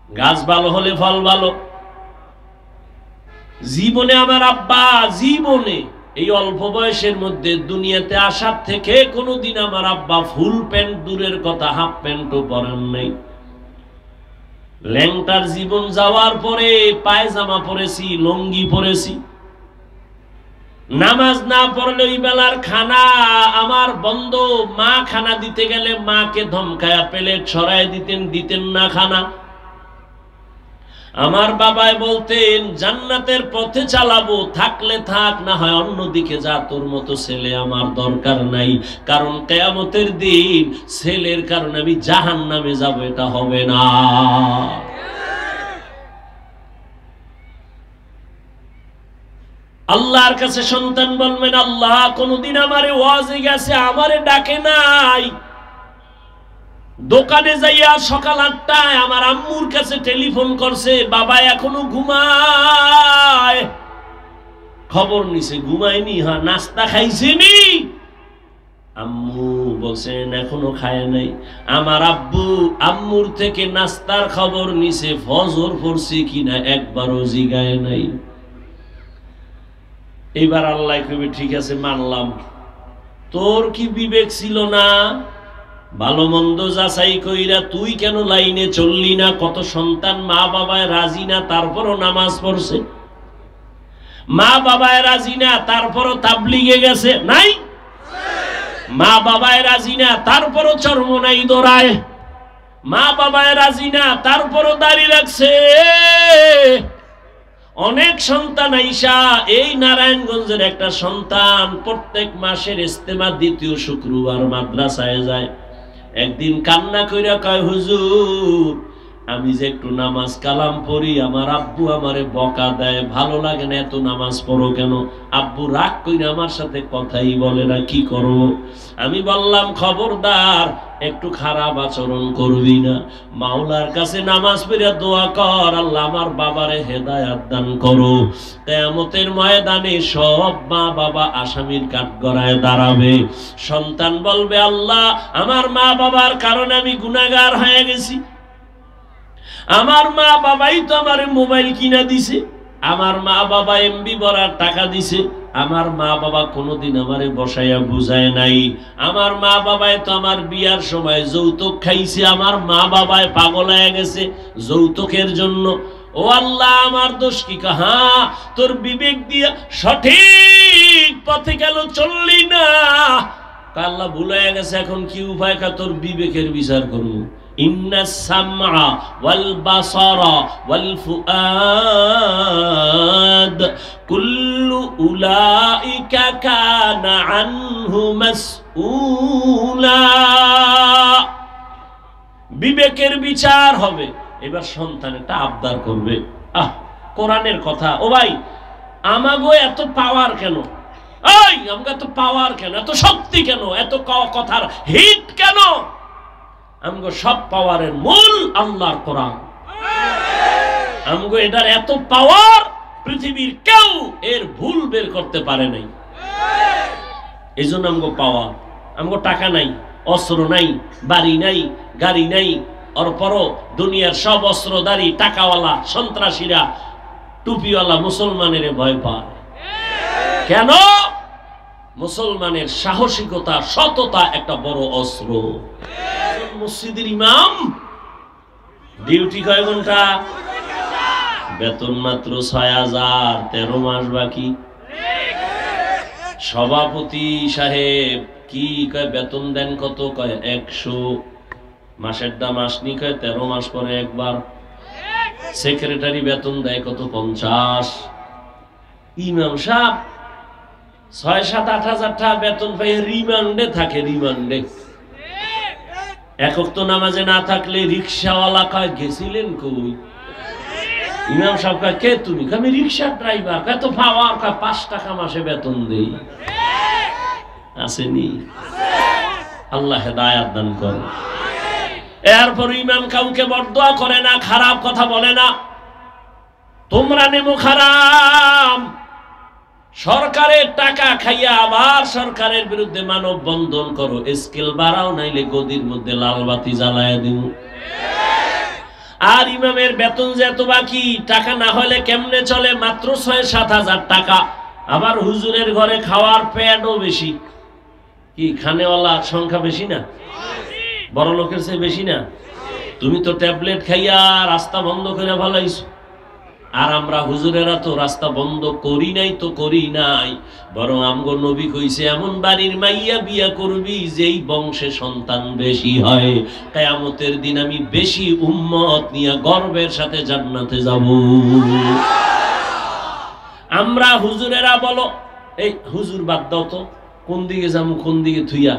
গাছ ভালো হলে ফল ভালো। জীবনে আমার আব্বা জীবনে এই অল্প বয়সের মধ্যে দুনিয়াতে আসার থেকে কোনোদিন আমার আব্বা ফুল প্যান্ট দূরের কথা হাফ প্যান্টও পরেন নাই। ল্যাংটার জীবন যাওয়ার পরে পায়জামা পরেছি, লুঙ্গি পরেছি। নামাজ না পড়লে ওই বেলার খানা আমার বন্ধ। মা খানা দিতে গেলে মাকে ধমকায়া প্লেট সরাই দিতেন না খানা। আমার বাবাই বলতেন জান্নাতের পথে চালাবো, থাকলে থাক, না হয় অন্যদিকে যা, তোর মতো ছেলে আমার দরকার নাই। কারণ কিয়ামতের দিন ছেলের কারণে আমি জাহান্নামে যাব, এটা হবে না। আল্লাহর কাছে সন্তান বলবেন, আল্লাহ কোনদিন আমারে ওয়াজে গেছে, আমারে ডাকে নাই। দোকানে যাইয়া সকাল 8টায় আমার আম্মুর কাছে টেলিফোন করছে, বাবা এখনো ঘুমায়। খবর নিছে ঘুমায়নি, হ্যাঁ নাস্তা খাইছেনি? আম্মু বলছেন এখনো খায় নাই। আমার আব্বু আম্মুর থেকে নাস্তার খবর নিছে, ফজর পড়ছে কিনা একবারও জিগায় নাই। এইবার আল্লাহ কইবে ঠিক আছে মানলাম, তোর কি বিবেক ছিল না? ভালো মন্দ যাচাই কইরা তুই কেন লাইনে চললি না? কত সন্তান মা বাবায় রাজি না, তারপরও নামাজ পড়ছে। মা বাবায় রাজি না, তারপরও তাবলিগে গেছে, নাই? মা বাবায় রাজি না, তারপরও চরমনাই দৌড়ায়। মা বাবায় রাজি না, তারপরও দাড়ি রাখছে। অনেক সন্তান আইসা, এই নারায়ণগঞ্জের একটা সন্তান প্রত্যেক মাসের ইস্তেমা দ্বিতীয় শুক্রবার মাদ্রাসায় যায়। একদিন কান্না কইরা কয়, হুজুর আমি যে একটু নামাজ কালাম পড়ি, আমার আব্বু আমারে বকা দেয়, ভালো লাগে না, এত নামাজ পড়ো কেন? আব্বু রাগ কইরা আমার সাথে কথাই বলে না, কি করব? আমি বললাম খবরদার, একটু খারাপ আচরণ করবি না। মাওলার কাছে নামাজ পড়ে দোয়া কর, আল্লাহ আমার বাবারে হেদায়েত দান করো। কিয়ামতের ময়দানে সব মা বাবা আসামির কাঠগড়ায় দাঁড়াবে। সন্তান বলবে, আল্লাহ আমার মা বাবার কারণে আমি গুনাহগার হয়ে গেছি। আমার মা বাবাই তো আমার মোবাইল কিনা দিছে, আমার মা বাবা এমবি ভরার টাকা দিছে, আমার মা বাবা কোনোদিন আমারে বসাইয়া বুঝায় নাই, আমার মা বাবাই তো আমার বিয়ার সময় যৌতুক খাইছে, আমার মা বাবায় পাগল হয়ে গেছে যৌতুকের জন্য। ও আল্লাহ আমার দোষ কি? হ্যাঁ তোর বিবেক দিয়া সঠিক পথে গেল চললি না। আল্লাহ ভুলে গেছে, এখন কি উপায়? তোর বিবেকের বিচার করবো। ইন্নাস সামআ ওয়াল বাসারা ওয়াল ফুআদ কুল্লু উলাইকা কানা আনহু মাসউলা। বিবেকের বিচার হবে। এবার সন্তান একটা আবদার করবে, কোরআনের কথা। ও ভাই আমাগো এত পাওয়ার কেন? এই আমাকে এত পাওয়ার কেন? এত শক্তি কেন? এত কথার হিট কেন? আমগো সব পাওয়ারের মূল আল্লাহর কোরআন। আমগো এটার এত পাওয়ার পৃথিবীর কেউ এর ভুল বের করতে পারে নাই। এই জন্য আমগো পাওয়ার। আমগো টাকা নাই, অস্ত্র নাই, বাড়ি নাই, গাড়ি নাই, অরপরও দুনিয়ার সব অস্ত্রধারী টাকাওয়ালা সন্ত্রাসীরা টুপিওয়ালা মুসলমানের ভয় পায়। কেন? মুসলমানের সাহসিকতা, সততা একটা বড় অস্ত্র। মসজিদের ইমাম ডিউটি কয় ঘন্টা? বেতন মাত্র ৬০০০, ১৩ মাস বাকি। সভাপতি সাহেব কি কয় বেতন দেন কত? কয় ১০০। মাসেরটা মাস নি কয় ১৩ মাস পরে একবার। সেক্রেটারি বেতন দেয় কত? ৫০। ইমাম সাহেব ৬-৭-৮ হাজার টাকা বেতন পাই, রিমান্ডে থাকে। রিমান্ডে এক ওয়াক্ত নামাজে না থাকলে রিক্সাওয়ালা কয় গেছিলেন কই? ইমাম সাহেব কয় কে তুমি? আমি রিক্সার ড্রাইভার। কয় তো পাওয়ার? কয় ৫ টাকা মাসে বেতন দেই। আসেনি? আল্লাহ হেদায়েত দান করে। এরপর ইমাম কাউকে বরদোয়া করে না, খারাপ কথা বলে না। তোমরা নেমো খারাপ, সরকারের টাকা খাইয়া আবার সরকারের বিরুদ্ধে মানব বন্ধন করো, স্কেল বাড়াও, নাইলে গদির মধ্যে লাল বাতি জ্বালায় দিব। আর ইমামের বেতন যে এত বাকি, টাকা না হলে কেমনে চলে, মাত্র ৬-৭ হাজার টাকা। আবার হুজুরের ঘরে খাওয়ার প্যাডও বেশি। কি খানেওয়ালা সংখ্যা বেশি না? বড় লোকের চেয়ে বেশি না? তুমি তো ট্যাবলেট খাইয়া রাস্তা বন্ধ করে ফেলাইছো। আর আমরা হুজুরেরা তো রাস্তা বন্ধ করি নাই, তো করি নাই, বরং আমগো নবী কইছে এমন বাড়ির মাইয়া বিয়া করবি যেই বংশে সন্তান বেশি হয়, কিয়ামতের দিন আমি বেশি উম্মত নিয়ে গর্বের সাথে জান্নাতে যাব। আমরা হুজুরেরা বলো, এই হুজুর বাদ দাও তো, কোন দিকে যাবো কোন দিকে থুইয়া।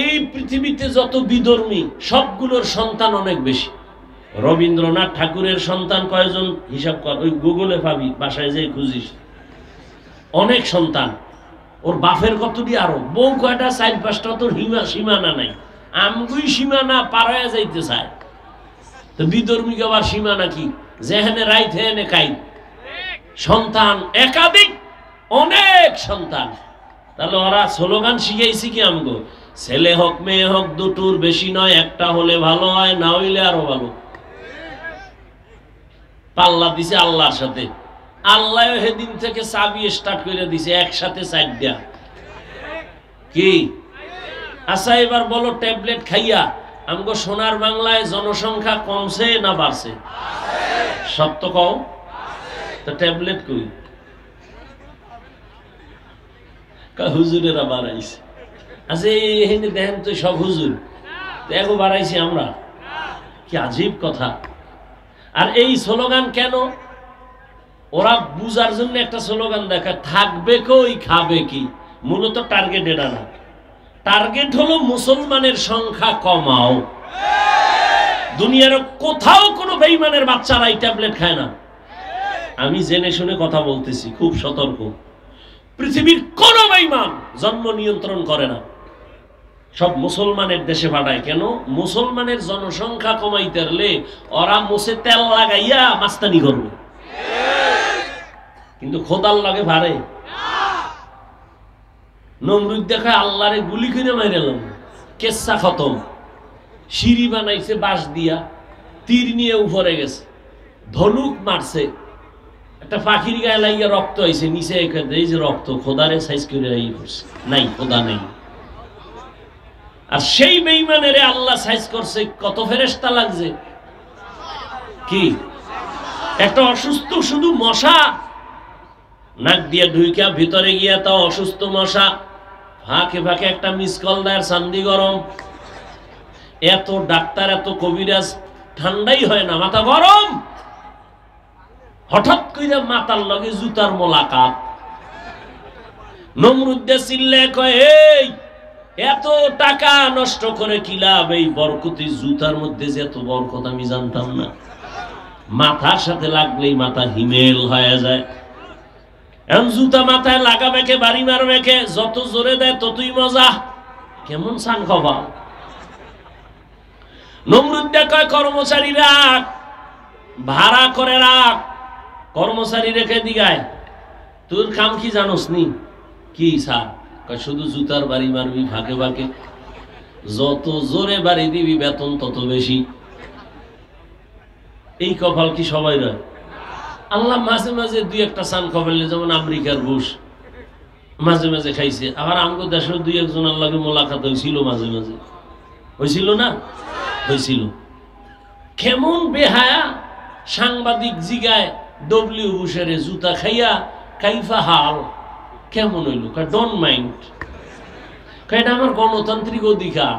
এই পৃথিবীতে যত বিধর্মী সবগুলোর সন্তান অনেক বেশি। রবীন্দ্রনাথ ঠাকুরের সন্তান কয়জন হিসাব কর, ওই গুগলে পাবি, বাসায় যে খুঁজিস, অনেক সন্তান। ওর বাপের কতটি, আরো বউ কয়টা, ৪-৫টা, তোর সীমানা নাই। আমগুই সীমানা পার হয়ে যাইতে চায়, তো বিধর্মীকে আবার সীমানা কি, যেখানে রাইত হেনে কাই। সন্তান একাধিক, অনেক সন্তান। তাহলে ওরা স্লোগান শিখাইছি কি আমগো, ছেলে হোক মেয়ে হোক দুটোর বেশি নয়, একটা হলে ভালো হয়, না হইলে আরো ভালো। পাল্লা দিছে আল্লাহর সাথে। আল্লাহ সেদিন থেকে চাবি স্টার্ট করে দিছে, একসাথে 4টা। কি আচ্ছা এবার বলো, ট্যাবলেট খাইয়া আমগো সোনার বাংলায় জনসংখ্যা কমছে না বাড়ছে? সত্য কও তো, ট্যাবলেট কই? হুজুরেরা বাড়াইছে। আচ্ছা এখানে দেখেন তো সব হুজুর, দেখো বাড়াইছি আমরা, কি আজীব কথা। আর এই স্লোগান কেন? ওরা বুঝার জন্য একটা স্লোগান দেখা, থাকবে কই খাবে কি। মূলত টার্গেট এটা না, টার্গেট হলো মুসলমানের সংখ্যা কমাও। দুনিয়ার কোথাও কোনো বেঈমানের বাচ্চারা এই ট্যাবলেট খায় না। আমি জেনে শুনে কথা বলতেছি, খুব সতর্ক। পৃথিবীর কোন বেঈমান জন্ম নিয়ন্ত্রণ করে না, সব মুসলমানের দেশে পাঠায়। কেন? মুসলমানের জনসংখ্যা কমাইতে পারলে ওরা মুছে তেল লাগাইয়া মাস্তানি করবে, কিন্তু খোদার লাগে ভারে। নমরুদ দেখায় আল্লাহরে গুলি করে মাইরালাম, কেচ্ছা খতম। সিঁড়ি বানাইছে বাঁশ দিয়া, তীর নিয়ে উপরে গেছে, ধনুক মারছে, একটা পাখির গায়ে লাগিয়ে রক্ত হয়েছে, নিচে এই যে রক্ত, খোদারে সাইজ করে নাই, খোদা নেই। আর সেই বেঈমানেরে আল্লাহ সাইজ করছে, কত ফেরেশতা লাগছে। কি একটা অসুস্থ শুধু মশা নাক দিয়ে ঢুইকা ভিতরে গিয়া, তাও অসুস্থ মশা, ফাঁকে ফাঁকে একটা মিস কল দেয়, চান্দি গরম। এত ডাক্তার এত কবিরাজ, ঠান্ডাই হয় না, মাথা গরম। হঠাৎ করে মাথার লগে জুতার মোলাকাত। নমরুদ্দে চিল্লে কয়, এই এত টাকা নষ্ট করে কি লাভ? এই বরকতি জুতার মধ্যে যে এত বরকত আমি জানতাম না। মাথার সাথে লাগলেই মাথা হিমেল হয়ে যায়। এখন জুতা মাথায় লাগাবে কে, বাড়ি মারবে কে, যত জোরে দেয় ততই মজা। কেমন সান খবা। নমরুদ্দে কয়, কর্মচারী রাখ, ভাড়া করে রাখ, কর্মচারী রেখে দিগায়। তোর কাম কি জানোস নি? কি স্যার? শুধু জুতার বাড়ি মারবি ফাঁকে ফাঁকে, যত জোরে বাড়ি দিবি বেতন তত বেশি। এই কপাল কি সবাই রয়? আল্লাহ মাঝে মাঝে দুই একটা সান খাওয়াইলে, যেমন আমেরিকার বুশ মাঝে মাঝে খাইছে। আবার আমগো দেশের দুই একজন আল্লাহকে মোলাকাত হয়েছিল, মাঝে মাঝে হয়েছিল না? হয়েছিল। কেমন বেহায়া সাংবাদিক জিগায়, ডব্লিউ বুশের জুতা খাইয়া কাইফা হাল, কেমন হইল? ডোন্ট মাইন্ড, এটা আমার গণতান্ত্রিক অধিকার।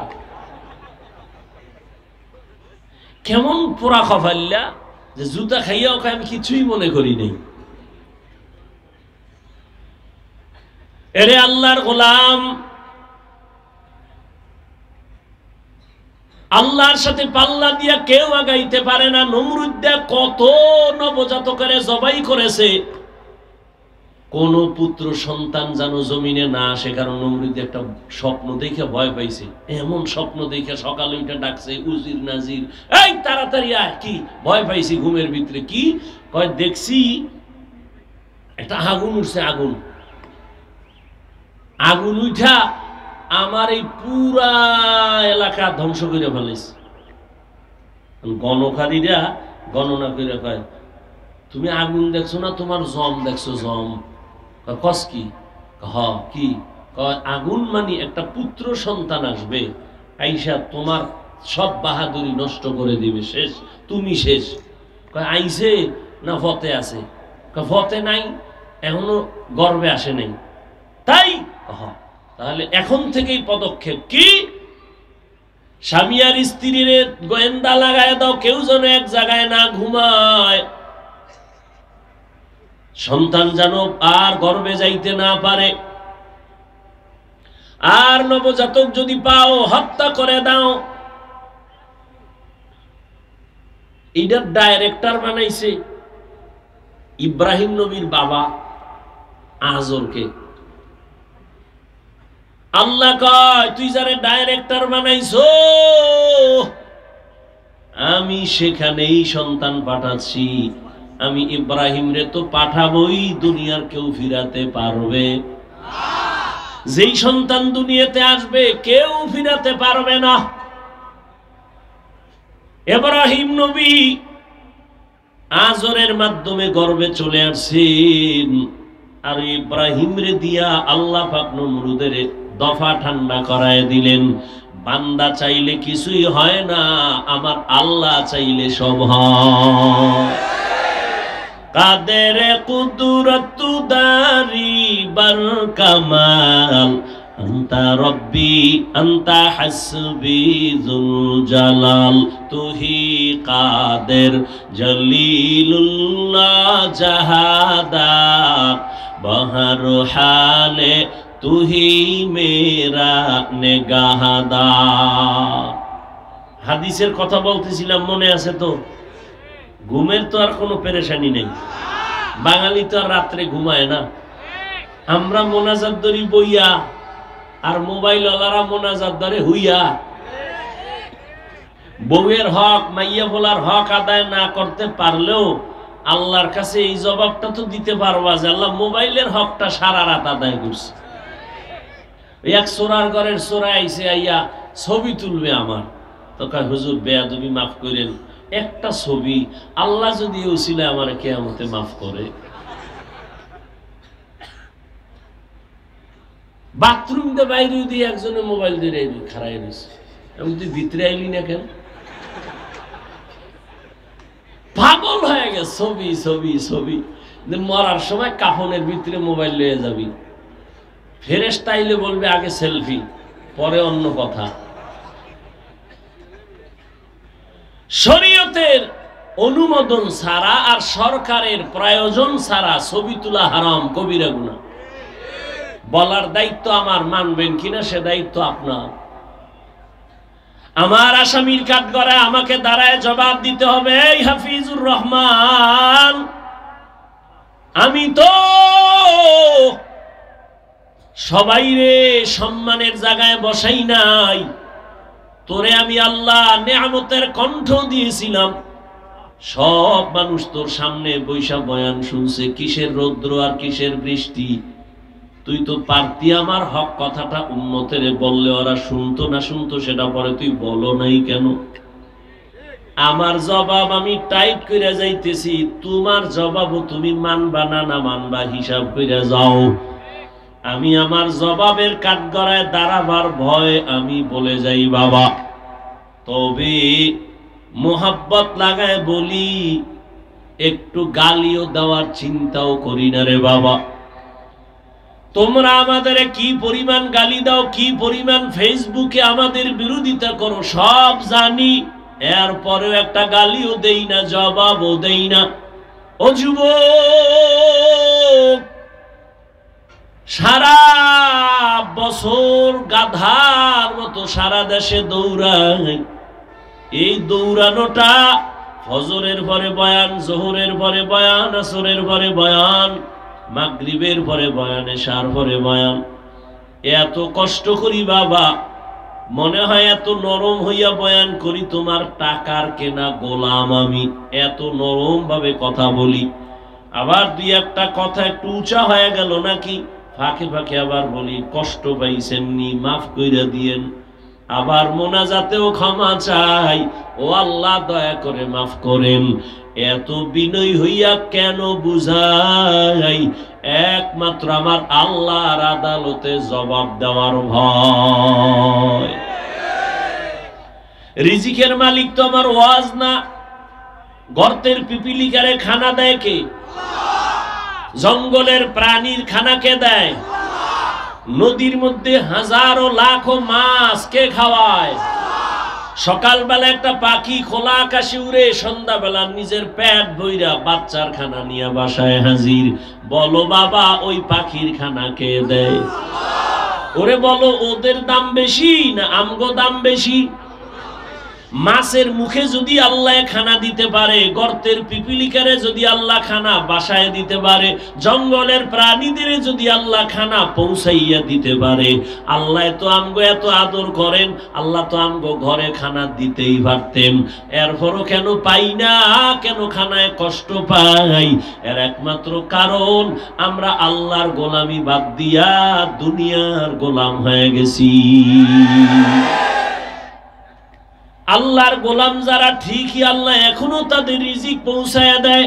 কেমন পোড়া খফাল্লা যে জুতা খাইয়াও খাই, আমি কিছুই মনে করি নাই। এরে আল্লাহর গোলাম, আল্লাহর সাথে পাল্লা দিয়া কেউ আগাইতে পারে না। নমরুদ্দা কত নবজাতকের জবাই করেছে, কোন পুত্র সন্তান যেন জমিনে না আসে। কারণ নমরুদ একটা স্বপ্ন দেখে ভয় পাইছে, এমন স্বপ্ন দেখে সকালে উঠে ডাকছে, উজির নাজির এই তাড়াতাড়ি আয়। কি ভয় পাইছি ঘুমের ভিতরে? কি কয়? দেখছি একটা আগুন উঠছে, আগুন আগুন উঠা আমার এই পুরা এলাকা ধ্বংস করে ফেলেছে। গণকারীরা গণনা করে কয়, তুমি আগুন দেখছো না, তোমার জম দেখছো? জম। কস কি? হ কি? আগুন মানে একটা পুত্র সন্তান আসবে, আইসা তোমার সব বাহাদুরি নষ্ট করে দিবে, শেষ, তুমি শেষ। আইসে না ফতে আছে? ফতে নাই, এখনো গর্বে আসে নাই। তাই তাহলে এখন থেকেই পদক্ষেপ কি? স্বামী আর স্ত্রীর গোয়েন্দা লাগায় দাও, কেউ যেন এক জায়গায় না ঘুমায়, সন্তান যেন আর গর্বে যাইতে না পারে। আর নবজাতক যদি পাও, হত্যা করে দাও। এটার ডাইরেক্টর বানাইছে ইব্রাহিম নবীর বাবা আজরকে। আল্লাহ কয়, তুই যারে ডাইরেক্টর বানাইছো, আমি সেখানেই সন্তান পাঠাচ্ছি। আমি ইব্রাহিম রে তো পাঠাবই, দুনিয়ার কেউ ফিরাতে পারবে? যেই সন্তান দুনিয়াতে আসবে কেউ ফিরাতে পারবে না। ইব্রাহিম নবী আজরের মাধ্যমে গর্বে চলে আসছেন, আর ইব্রাহিম রে দিয়া আল্লাহ পাক নমরুদের দফা ঠান্ডা করায় দিলেন। বান্দা চাইলে কিছুই হয় না, আমার আল্লাহ চাইলে সব হয়। কাদের কুদরত দারি বার কামাল, আন্তা রব্বি আন্তা হাসবি যুল জালাল, তুহি কাদের জলিলুল্লাহ জাহাদার, বহর হালে তুহি মেরা নেগাহদার। হাদিসের কথা বলতেছিলাম, মনে আছে তো? ঘুমের তো আর কোনো পেরেশানি নেই, বাঙালি তো আর রাত্রে ঘুমায় না। আমরা মোনাজাত ধরি বইয়া, আর মোবাইল ওয়ালারা মোনাজাত ধরে হুইয়া। বউয়ের হক, মাইয়া বলার হক আদায় না করতে পারলেও আল্লাহর কাছে এই জবাবটা তো দিতে পারবা যে আল্লাহ মোবাইলের হকটা সারা রাত আদায় করছে। এক সোরার ঘরের সোরা আইসে আইয়া ছবি তুলবে আমার, তো কয় হুজুর বেয়াদবি মাফ করেন, একটা ছবি আল্লাহ যদি ওসিলা আমার কিয়ামতে মাফ করে। বাথরুম দিয়ে বাইরে দিয়ে একজনের মোবাইল দিয়ে খারাই রয়েছে, আমি তুই ভিতরে আইলি না কেন? পাগল হয়ে গেছে, ছবি ছবি ছবি। মরার সময় কাফনের ভিতরে মোবাইল লয়ে যাবি, ফেরেশতা আইলে বলবে আগে সেলফি, পরে অন্য কথা। শরীয়তের অনুমোদন ছাড়া আর সরকারের প্রয়োজন ছাড়া ছবি তোলা হারাম, কবিরা গুনাহ। বলার দায়িত্ব আমার, মানবেন কিনা সে দায়িত্ব আপনার। আমার আসামির কাঠগড়ায় আমাকে দাঁড়ায় জবাব দিতে হবে, এই হাফিজুর রহমান, আমি তো সবাই রে সম্মানের জায়গায় বসাই নাই, তোরে আমি আল্লাহ নেয়ামতের কণ্ঠ দিয়েছিলাম। সব মানুষ তোর সামনে বৈশা বয়ান শুনছে, কিসের রৌদ্র আর কিসের বৃষ্টি। তুই তো পারতি আমার হক কথাটা উম্মতের বললে ওরা শুনতো না শুনতো সেটা পরে তুই বলো নাই কেন? আমার জবাব আমি টাইট করে যাইতেছি, তোমার জবাবও তুমি মানবা না না মানবা হিসাব করে যাও। আমি আমার জবাবের কাঠগড়ায় দাঁড়াবার ভয় আমি বলে যাই বাবা, তবে মোহাব্বত লাগায় বলি, একটু গালিও দেওয়ার চিন্তাও করি না রে বাবা। তোমরা আমাদের কি পরিমাণ গালি দাও, কি পরিমাণ ফেসবুকে আমাদের বিরোধিতা করো সব জানি, এরপরেও একটা গালিও দেই না, জবাবও দেই না। ও যুবক, সারা বছর গাধার মতো সারা দেশে দৌড়াই, এই দৌড়ানোটা ফজরের পরে বয়ান, জোহরের পরে বয়ান, আসরের পরে বয়ান, মাগরিবের পরে বয়ান, এশার পরে বয়ান, এত কষ্ট করি বাবা, মনে হয় এত নরম হইয়া বয়ান করি, তোমার টাকার কেনা গোলাম আমি, এত নরম ভাবে কথা বলি। আবার দুই একটা কথা একটু উঁচা হয়ে গেল নাকি ফাঁকে ফাঁকে আবার বলি, কষ্ট পাইছেননি মাফ কইরা দিয়েন। আবার মোনাজাতেও ক্ষমা চাই, ও আল্লাহ দয়া করে মাফ করেন। এত বিনয় হইয়া কেন বুঝাই? একমাত্র আমার আল্লাহর আদালতে জবাব দেওয়ার ভয়। রিজিকের মালিক তো আমার ওয়াজ না। গর্তের পিপিলিকারে খানা দেয় কে? জঙ্গলের প্রাণীর খানা কে দেয়? নদীর মধ্যে হাজারো লাখো মাছ কে খাওয়ায়? সকালবেলা একটা পাখি খোলা আকাশে উড়ে, সন্ধ্যাবেলা নিজের পেট ভইরা বাচ্চার খানা নিয়ে বাসায় হাজির। বলো বাবা, ওই পাখির খানা কে দেয়? ওরে বলো, ওদের দাম বেশি না আমগো দাম বেশি? মাছের মুখে যদি আল্লাহ খানা দিতে পারে, গর্তের পিপিলিকারে যদি আল্লাহ খানা বাসায় দিতে পারে, জঙ্গলের প্রাণীদের যদি আল্লাহ খানা পৌঁছাইয়া দিতে পারে, আল্লাহ তো আমগো এত আদর করেন, আল্লাহ তো আমগো ঘরে খানা দিতেই পারতেন। এরপরও কেন পাই না? কেন খানায় কষ্ট পাই? এর একমাত্র কারণ আমরা আল্লাহর গোলামি বাদ দিয়া দুনিয়ার গোলাম হয়ে গেছি। আল্লাহর গোলাম যারা, ঠিকই আল্লাহ এখনো তাদের রিজিক পৌঁছায় দেয়।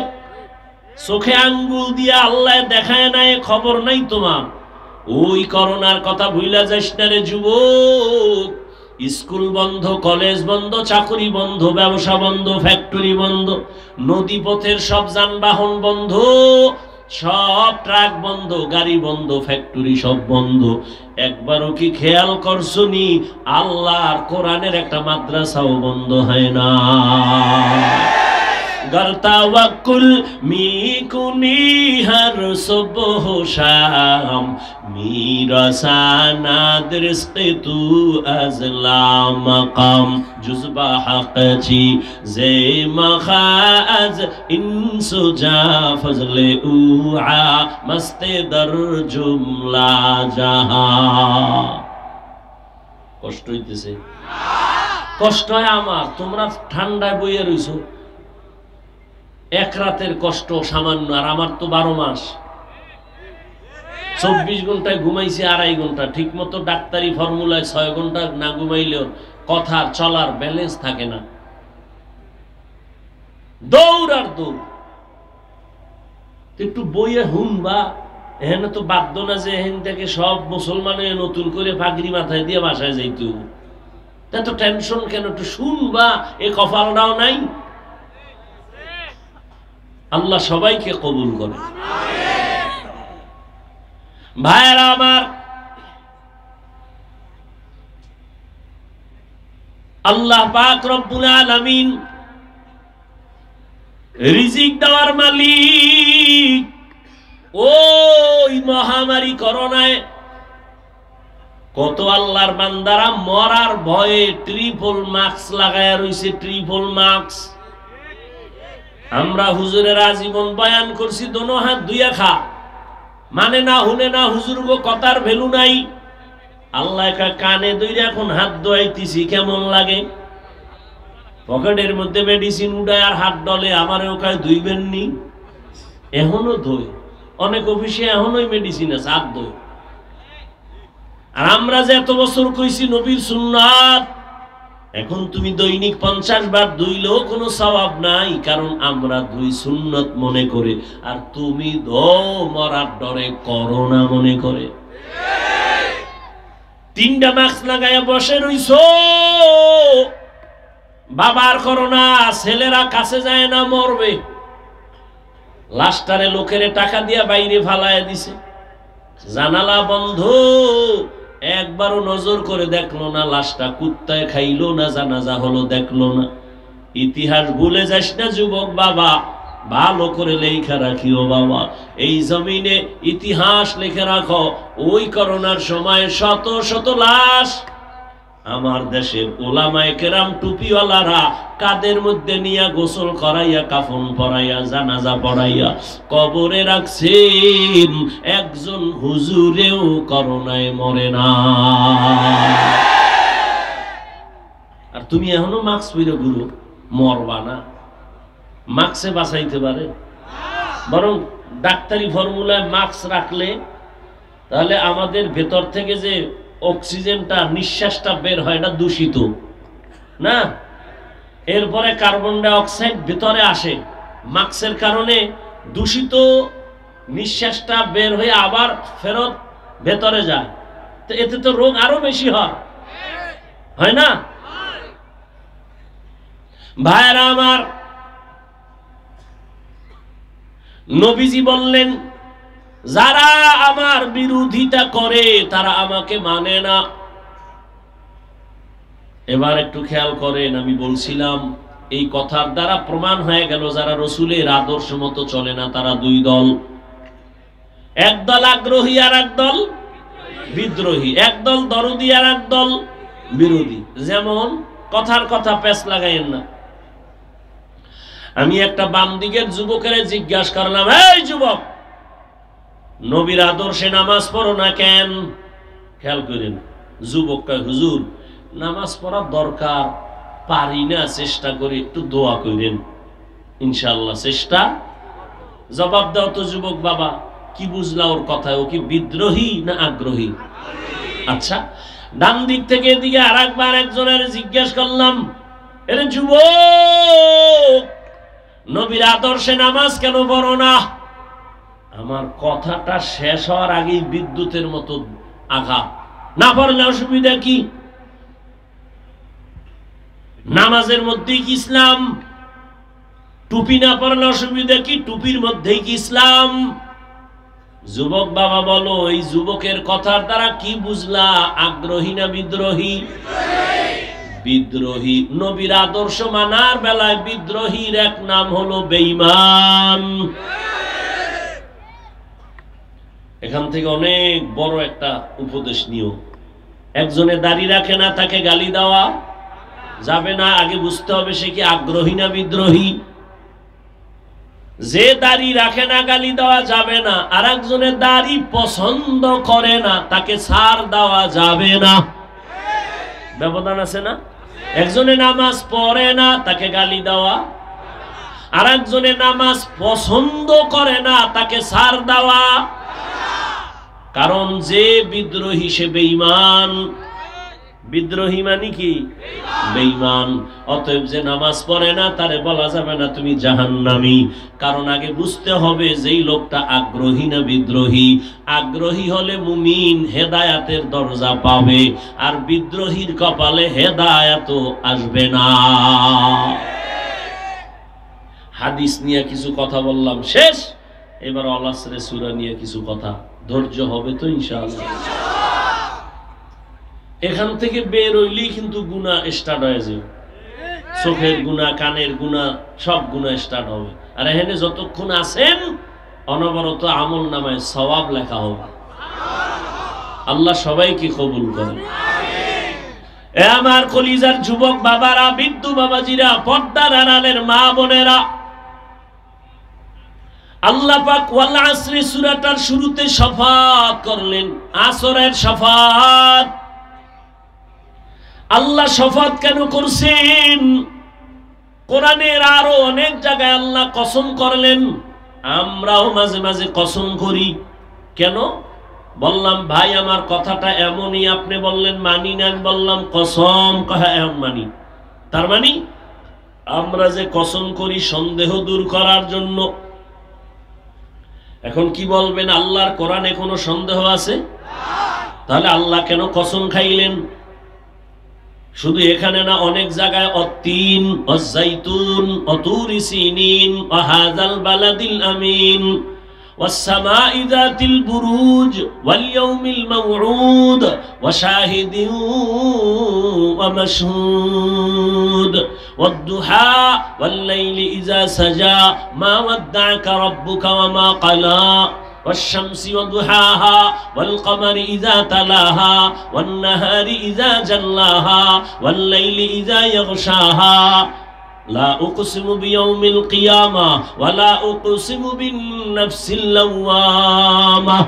চোখে আঙ্গুল দিয়ে আল্লাহ দেখায় নাই, খবর নাই তোমার। ওই করোনার কথা ভুইলা যাস না রে যুবক। স্কুল বন্ধ, কলেজ বন্ধ, চাকরি বন্ধ, ব্যবসা বন্ধ, ফ্যাক্টরি বন্ধ, নদী পথের সব যানবাহন বন্ধ, সব ট্রাক বন্ধ, গাড়ি বন্ধ, ফ্যাক্টরি সব বন্ধ। একবারও কি খেয়াল করছনি আল্লাহর কোরআনের একটা মাদ্রাসাও বন্ধ হয় না? গরতাওয়াক্কুল মিকুনি হর সুবহ শাম, মিরাসানাদ রিজকে তু আজলা মাকাম, জুজবা হাকচি জে মখাজ ইনসুজা ফজলে উআ মস্তে দর জুমলা জাহা। কষ্ট হইতেছে? কষ্ট হয় আমার, তোমরা ঠান্ডায় বইয়া রইছো। এক রাতের কষ্ট সামান্য, আর আমার তো 12 মাস। 24 ঘন্টায় ঘুমাইছি 2.5 ঘন্টা, ঠিক মতো ডাক্তারি ফর্মুলায় 6 ঘন্টা না ঘুমাইলেও কথার চলার ব্যালেন্স থাকে না। দৌড় আর দৌড়। একটু বইয়ে হুনবা, এখানে তো বাধ্য না যে এখান থেকে সব মুসলমানের নতুন করে পাগড়ি মাথায় দিয়ে বাসায় যাইতে। এত টেনশন কেন? একটু শুনবা, এ কপালটাও নাই। আল্লাহ সবাইকে কবুল করে। ভাইরা আমার, আল্লাহ পাক রব্বুল আলামিন রিজিক দেওয়ার মালিক। ওই মহামারী করোনায় কত আল্লাহর বান্দারা মরার ভয়ে ট্রিপল মাস্ক লাগায়া রইছে, ট্রিপল মাস্ক। আমরা হুজুরের আজীবন বয়ান করছি, দোনো হাত দুইয়া খা, মানে না হুনে না, হুজুর গো কথার ভ্যালু নাই। আল্লাহ কানে দইরা এখন হাত ধোয়াইতেছি, কেমন লাগে? পকেটের মধ্যে মেডিসিন উঠায় আর হাত ডলে। আমার ওখানে ধুইবেন নি? এখনো ধোয়, অনেক অফিসে এখনোই মেডিসিন আছে, হাত ধোয়। আর আমরা যে এত বছর কইছি নবীর সুন্নাত, এখন তুমি দৈনিক 50 বার ধুইলেও কোনো সওয়াব নাই, কারণ আমরা দুই সুন্নত মনে করে, আর তুমি মরার ডরে করোনা মনে করে 3টা মাস্ক লাগাইয়া বসে রইছো। বাবার করোনা, ছেলেরা কাছে যায় না, মরবে। লাস্টারে লোকেরে টাকা দিয়া বাইরে ফালাইয়া দিছে, জানালা বন্ধ, একবারও নজর করে দেখলো না। লাশটা কুত্তায় খাইলো না, জানাজা হলো দেখলো না। ইতিহাস ভুলে যাস না যুবক বাবা, ভালো করে লেখা রাখিও বাবা। এই জমিনে ইতিহাস লিখে রাখো। ওই করোনার সময় শত শত লাশ আমার দেশের ওলামায়ে কেরাম টুপিওয়ালারা কাদের মধ্যে নিয়ে গোসল করাইয়া, কাফন পরাইয়া, জানাজা পড়াইয়া কবরে রাখছেন। একজন হুজুরেও করোনায় মরে না। আর তুমি এখনো মাস্ক পরে ঘুরো, মরবা না। মাস্কে বাঁচাইতে পারে? বরং ডাক্তারি ফর্মুলায় মাস্ক রাখলে তাহলে আমাদের ভেতর থেকে যে অক্সিজেনটা নিঃশ্বাসটা বের হয় এটা দূষিত না, এরপরে কার্বন ডাই অক্সাইড ভিতরে আসে, মাস্কের কারণে দূষিত নিঃশ্বাসটা বের হয়ে আবার ফেরত ভেতরে যায়, তো এতে তো রোগ আরো বেশি হয় না? ভাইরা আমার, নবীজি বললেন যারা আমার বিরোধিতা করে তারা আমাকে মানে না। এবার একটু খেয়াল করেন, আমি বলছিলাম এই কথার দ্বারা প্রমাণ হয়ে গেল যারা রসুলের আদর্শ মতো চলে না তারা দুই দল, একদল আগ্রহী আর একদল বিদ্রোহী, একদল দরদি আর একদল বিরোধী। যেমন কথার কথা পেছ লাগাইয়েন না। আমি একটা বাম দিকের যুবকের জিজ্ঞাসা করলাম, এই যুবক, নবীর আদর্শে নামাজ পড়ো না কেন? খেয়াল করেন, যুবক কয় হুজুর নামাজ পড়ার দরকার, পারি না, চেষ্টা করি, একটু দোয়া করেন, ইনশাআল্লাহ চেষ্টা। জবাব দাও তো যুবক বাবা, কি বুঝলা ওর কথায়? ও কি বিদ্রোহী না আগ্রহী? আচ্ছা, ডান দিক থেকে এদিকে আর একবার একজনের জিজ্ঞেস করলাম, এরে যুবক, নবীর আদর্শে নামাজ কেন পড়ো না? আমার কথাটা শেষ হওয়ার আগেই বিদ্যুতের মতো আঘাত। না পড়লে অসুবিধা কি? নামাজের মধ্যেই কি ইসলাম? টুপি না পড়লে অসুবিধা কি? টুপির মধ্যেই কি ইসলাম? যুবক বাবা বলো, এই যুবকের কথার দ্বারা কি বুঝলা? আগ্রহী না বিদ্রোহী? বিদ্রোহী। নবীর আদর্শ মানার বেলায় বিদ্রোহীর এক নাম হলো বেঈমান। এখান থেকে অনেক বড় একটা উপদেশ নিও। একজনে দাড়ি রাখে না, তাকে গালি দেওয়া যাবে না। আগে বুঝতে হবে সে কি আগ্রহী না বিদ্রোহী। যে দাড়ি রাখে না গালি দেওয়া যাবে না, আর একজনের দাড়ি পছন্দ করে না, তাকে ছাড় দেওয়া যাবে না। ব্যবধান আছে না? একজনে নামাজ পড়ে না, তাকে গালি দেওয়া, আর একজনে নামাজ পছন্দ করে না, তাকে ছাড় দেওয়া। কারণ যে বিদ্রোহী সে বেঈমান। বিদ্রোহী মানে কি? বেঈমান। অতএব যে নামাজ পড়ে না তারে বলা যাবে না তুমি জাহান্নামী। কারণ আগে বুঝতে হবে যেই লোকটা আগ্রহী না বিদ্রোহী। আগ্রহী হলে মুমিন হেদায়াতের দরজা পাবে, আর বিদ্রোহীর কপালে হেদায়াত আসবে না। হাদিস নিয়ে কিছু কথা বললাম, শেষ। এবার আল আসরে সূরা নিয়ে কিছু কথা। ধৈর্য হবে তো ইনশাআল্লাহ। এখান থেকে বের হইলেই কিন্তু গুনাহ স্টার্ট হয়ে যাবে। চোখের গুনাহ, কানের গুনাহ, সব গুনাহ স্টার্ট হবে। আর এখানে যতক্ষণ আছেন অনবরত আমল নামায় সওয়াব লেখা হবে। আল্লাহ সবাইকে কবুল করেন। এ আমার কলিজার যুবক বাবারা, বৃদ্ধ বাবাজিরা, পর্দার আড়ালের মা বোনেরা, আল্লাহ পাক ওয়াল আসরি সূরাটার শুরুতে শাফাত করলেন, আসরের শাফাত। আল্লাহ শাফাত কেন করছেন? কোরআনের আরো অনেক জায়গায় আল্লাহ কসম করলেন। আমরাও মাঝে মাঝে কসম করি। কেন? বললাম ভাই আমার কথাটা এমনই, আপনি বললেন মানি না, আমি বললাম কসম, হ্যাঁ এমন মানি। তার মানে আমরা যে কসম করি সন্দেহ দূর করার জন্য। এখন কি বলবেন, আল্লাহর কোরআনে কোনো সন্দেহ আছে? তাহলে আল্লাহ কেন কসম খাইলেন? শুধু এখানে না, অনেক জায়গায় অত্তিন, অজাইতুন, অতুরি সিনিন, ওয়াহাযাল বালাদিল আমিন, والسماء ذات البروج واليوم الموعود وشاهد ومشهود والضحى والليل إذا سجى ما ودعك ربك وما قلى والشمس وضحاها والقمر إذا تلاها والنهار إذا جلاها والليل إذا يغشاها لا أقسم بيوم القيامة ولا أقسم بالنفس اللوامة।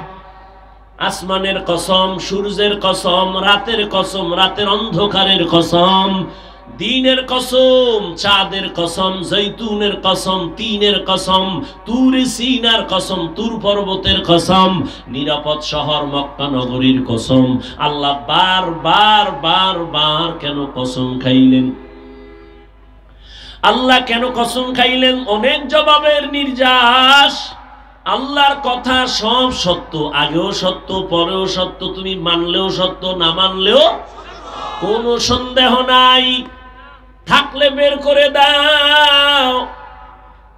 আসমানের কসম, সূর্যের কসম, রাতের কসম, রাতের অন্ধকারের কসম, দ্বীনের কসম, চাঁদের কসম, জৈতুনের কসম, তিনের কসম, তুরে সিনার কসম, তুর পর্বতের কসম, নিরাপদ শহর মক্কা নগরীর কসম। আল্লাহ বারবার বারবার কেন কসম খাইলেন? আল্লাহ কেন কসম খাইলেন? অনেক জবাবের নির্যাস। আল্লাহর কথা সব সত্য, আগেও সত্য, পরেও সত্য, তুমি মানলেও সত্য, না মানলেও কোনো সন্দেহ নাই। থাকলে বের করে দাও।